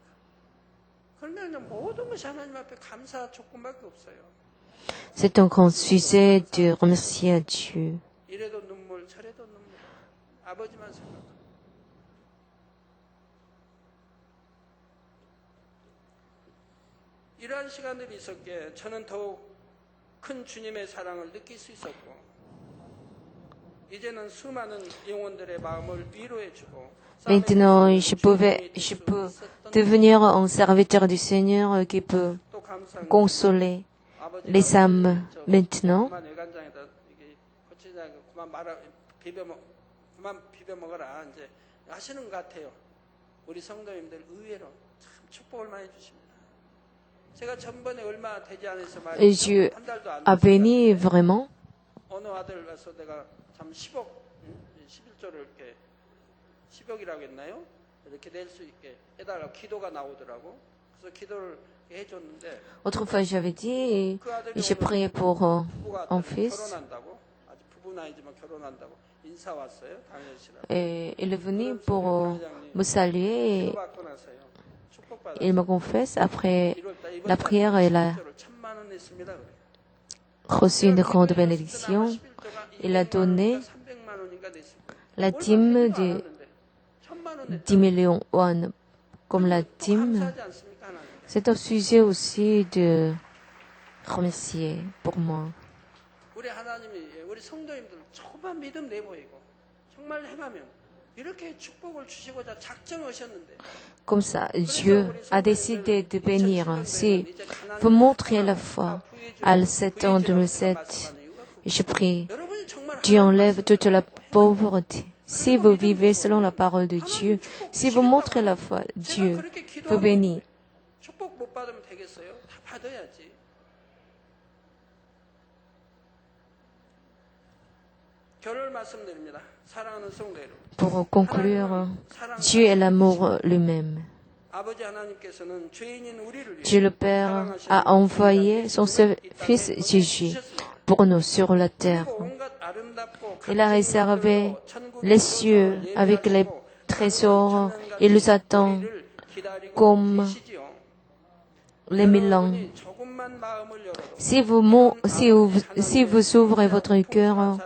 그러면 모든 것이 하나님 앞에 감사 조건밖에 없어요. C'est un grand sujet de remercier à Dieu. 이래도 눈물 저래도 눈물 아버지만 생각하고 이러한 시간들이 있었기에 저는 더욱 큰 주님의 사랑을 느낄 수 있었고 이제는 수많은 영혼들의 마음을 위로해주고 Maintenant, je peux devenir un serviteur du Seigneur qui peut 또 감사한 consoler les âmes maintenant. 그만 외관장에다 이게 고추장 그만 비벼 먹어라 이제 하시는 것 같아요. 우리 성도님들 의외로 참 축복을 많이 주십니다. 제가 전번에 얼마 되지 않아서 Et Dieu 한 달도 안 a béni 됐어요. vraiment. 어느 아들 와서 내가 참 10억 11조를 이렇게 10억이라고 했나요? 이렇게 낼 수 있게 해달라고 기도가 나오더라고. 그래서 기도를 해줬는데 Autrefois, j'avais dit, 그 아들이 et j'ai 오늘 prié pour 부부가 un fils. 결혼한다고 아직 부부는 아니지만 결혼한다고 인사 왔어요. 당연시라고. Et il est venu pour me saluer. 기도 받고 나서요. 축복받았어요. Il me confesse. Après 1월달 la prière, il a 1000만 원 냈습니다. 그래. reçu une grande bénédiction. Il a donné la dîme de 10 millions won comme la dîme. C'est un sujet aussi de remercier pour moi. 우리 하나님이 우리 성도님들 조금만 믿음 내보이고 정말 행하면 이렇게 축복을 주시고자 작정하셨는데 Comme ça, Dieu a décidé de bénir. Si vous montrez la foi à 7 ans 2007, je prie, 여러분이 정말 Dieu enlève toute la pauvreté. Si vous vivez selon la parole de Dieu, si vous montrez la foi, Dieu 그렇게 vous 기도하고 bénit. 축복 못 받으면 되겠어요? 다 받아야지. 결론을 말씀드립니다. 사랑하는 성도 여러분. Pour conclure, Dieu est l'amour lui-même. 아버지 하나님께서는 죄인인 우리를 위해 Dieu le Père a envoyé son seul Fils Jésus pour nous sur la terre. 온갖 아름답고 Il a réservé les cieux avec les trésors. Il nous attend comme les 1000 ans. 조금만 마음을 열어도 Si vous ouvrez votre cœur,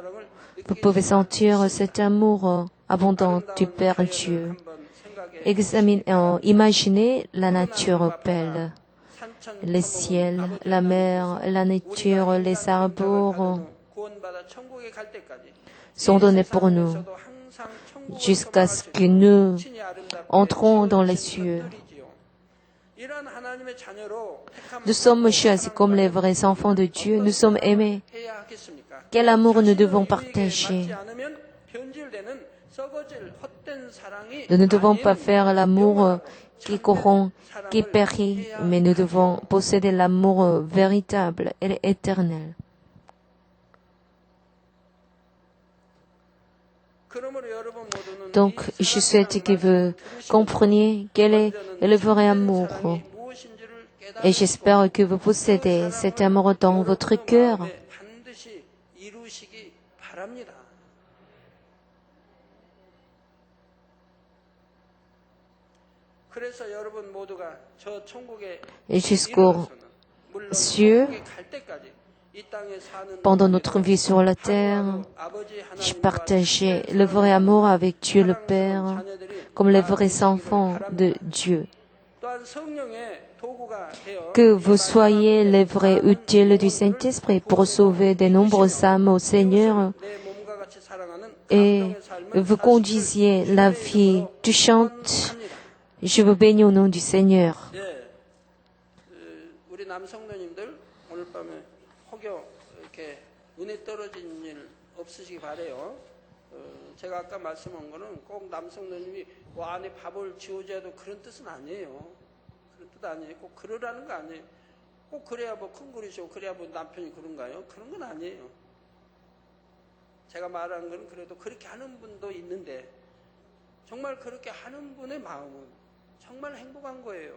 vous pouvez sentir cet amour abondant du Père Dieu. Imaginez la nature belle, les ciels, la mer, la nature, les arbres 구원받아 천국에 갈 때까지 sont donnés pour nous 항상 천국을 jusqu'à ce que nous 친히 아름답게 entrons dans les cieux. 것들이지요. 이런 하나님의 자녀로 택함을 Nous sommes choisis comme les vrais enfants de Dieu. Nous sommes aimés. 해야 하겠습니까? Quel amour nous devons 자신의 partager? 의의에 맞지 않으면 변질되는 썩어질 헛된 사랑이 Nous ne devons pas 아니에요. faire l'amour qui corrompt, qui périt, mais nous devons posséder l'amour véritable et éternel. 그러므로 여러분 모두는 Donc, 이 je souhaite que vous compreniez quel est le vrai amour. 사랑이 무엇인지를 Et 깨닫고 j'espère que vous possédez cet amour dans votre cœur. 반드시 이루시기 바랍니다. 그래서 여러분 모두가 저 천국에 Et jusqu'aux 물론 cieux, 천국에 갈 때까지 이 땅에 사는 pendant notre vie sur la terre, 아버지 je 하나님과 partageais le vrai amour avec Dieu le Père, comme les vrais enfants de Dieu. 또한 성령의 도구가 되어 Que vous soyez les vrais utiles du Saint-Esprit pour sauver de nombreuses âmes au Seigneur 내 몸과 같이 사랑하는 et vous conduisiez la vie. Tu chantes, je vous bénis au nom du Seigneur. 예, 우리 남성노님들 오늘 밤에 혹여 이렇게 은혜 떨어진 일 없으시기 바래요. 제가 아까 말씀한 거는 꼭 남성노님이 안에 밥을 지어줘야 도 그런 뜻은 아니에요. 그런 뜻 아니에요. 꼭 그러라는 거 아니에요. 꼭 그래야 뭐 큰 그릇이고 그래야 뭐 남편이 그런가요? 그런 건 아니에요. 제가 말하는 건 그래도 그렇게 하는 분도 있는데 정말 그렇게 하는 분의 마음은 정말 행복한 거예요.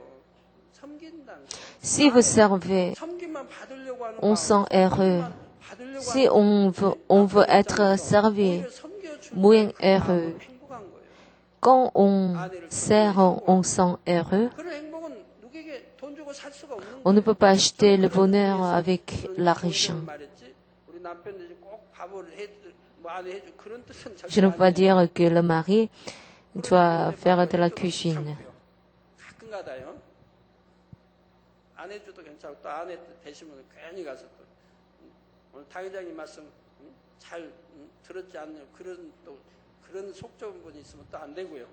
섬긴다는 거. Si vous servez, 섬김만 받으려고 하는 on sent heureux. 섬김만 받으려고 Si 하는 on veut être servi, 오히려 섬겨주는 moins 그 heureux. 마음은 행복한 거예요. Quand on sert, on sent heureux. 그런 행복은 누구에게 돈 주고 살 수가 없는 On ne 거예요. peut pas acheter le bonheur avec l'argent. 말했지. 우리 남편들이 꼭 밥을 뭐 안에 해주 그런 뜻은 Je ne veux pas 절대 아니에요. dire que le mari doit faire de la cuisine. 가끔가다요. 안 해줘도 괜찮고 또 안 되시면 괜히 가서 또 오늘 당회장님 말씀 잘 들었지 않나요? 그런 속 좁은 분이 있으면 또 안 되고요.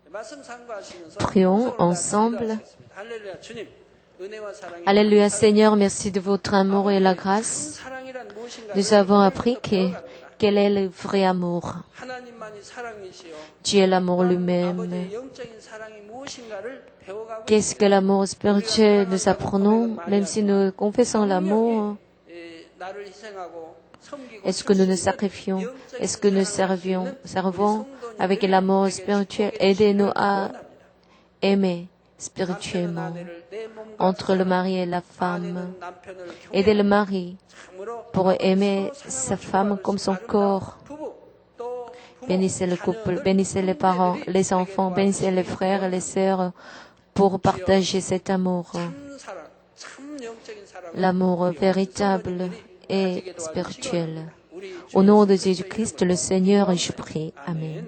말씀 sam가하시면서 Prions ensemble. 할렐루야 주님 은혜와 사랑이 Alléluia Seigneur, merci de votre amour et la grâce. 사랑이란 무엇인가 Nous avons appris quel est le vrai amour. 하나님만이 사랑이시요. Dieu est l'amour lui-même. 아버지의 영적인 사랑이 무엇인가를 배워가고 Qu'est-ce que l'amour spirituel? Nous apprenons, même si nous confessons l'amour, 나를 희생하고 섬기고 est-ce que nous nous sacrifions? Est-ce que nous servons avec l'amour spirituel? Aidez-nous à aimer spirituellement entre le mari et la femme. Aidez le mari pour aimer sa femme comme son corps. Bénissez le couple, bénissez les parents, les enfants, bénissez les frères et les sœurs pour partager cet amour. L'amour véritable et spirituel. Au nom de Jésus-Christ, le Seigneur, je prie. Amen.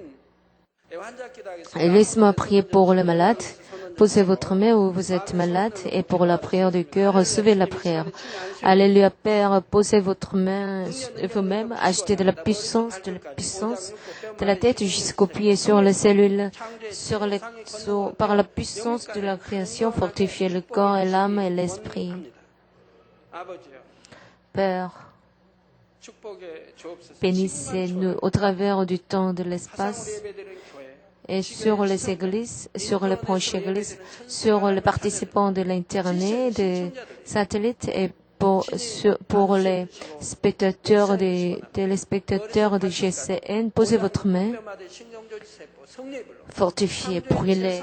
Laisse-moi prier pour les malades. Posez votre main où vous êtes malade et pour la prière du cœur, recevez la prière. Alléluia Père, posez votre main vous-même, achetez de la puissance de la tête jusqu'aux pieds sur les cellules, sur les os, par la puissance de la création, fortifiez le corps et l'âme et l'esprit. Père, bénissez-nous au travers du temps de l'espace et sur les églises, sur les proches églises, sur les participants de l'Internet, des satellites et pour les spectateurs, des téléspectateurs de GCN. Posez votre main, fortifiez, brûlez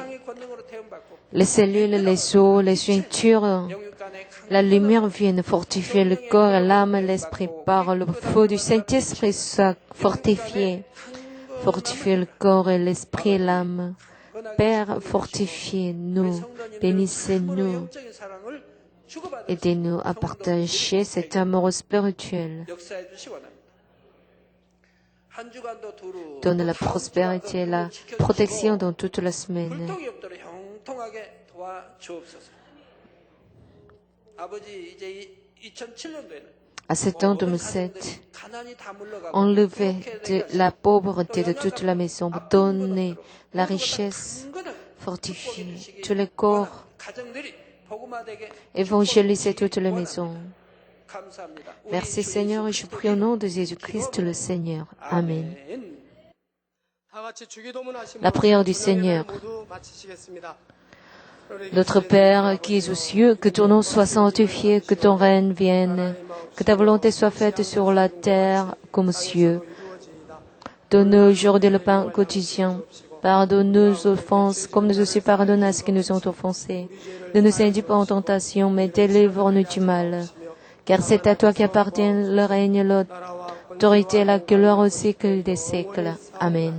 les cellules, les os, les jointures. La lumière vient fortifier le corps, l'âme, l'esprit par le feu du Saint-Esprit soit fortifié. Fortifiez le corps et l'esprit et l'âme. Père, fortifiez-nous, bénissez-nous, aidez-nous à partager cet amour spirituel. Donne la prospérité et la protection dans toute la semaine. À cet an 2007, enlevez de la pauvreté de toute la maison, donnez la richesse, fortifiez tous les corps, évangélisez toutes les maisons. Merci Seigneur et je prie au nom de Jésus-Christ le Seigneur. Amen. La prière du Seigneur. Notre Père qui es aux cieux, que ton nom soit sanctifié, que ton règne vienne, que ta volonté soit faite sur la terre comme aux cieux. Donne-nous aujourd'hui le pain quotidien. Pardonne-nous nos offenses, comme nous aussi pardonnons à ceux qui nous ont offensés. Ne nous induis pas en tentation, mais délivre-nous du mal. Car c'est à toi qu'appartiennent le règne, l'autorité et la gloire au siècle des siècles. Amen.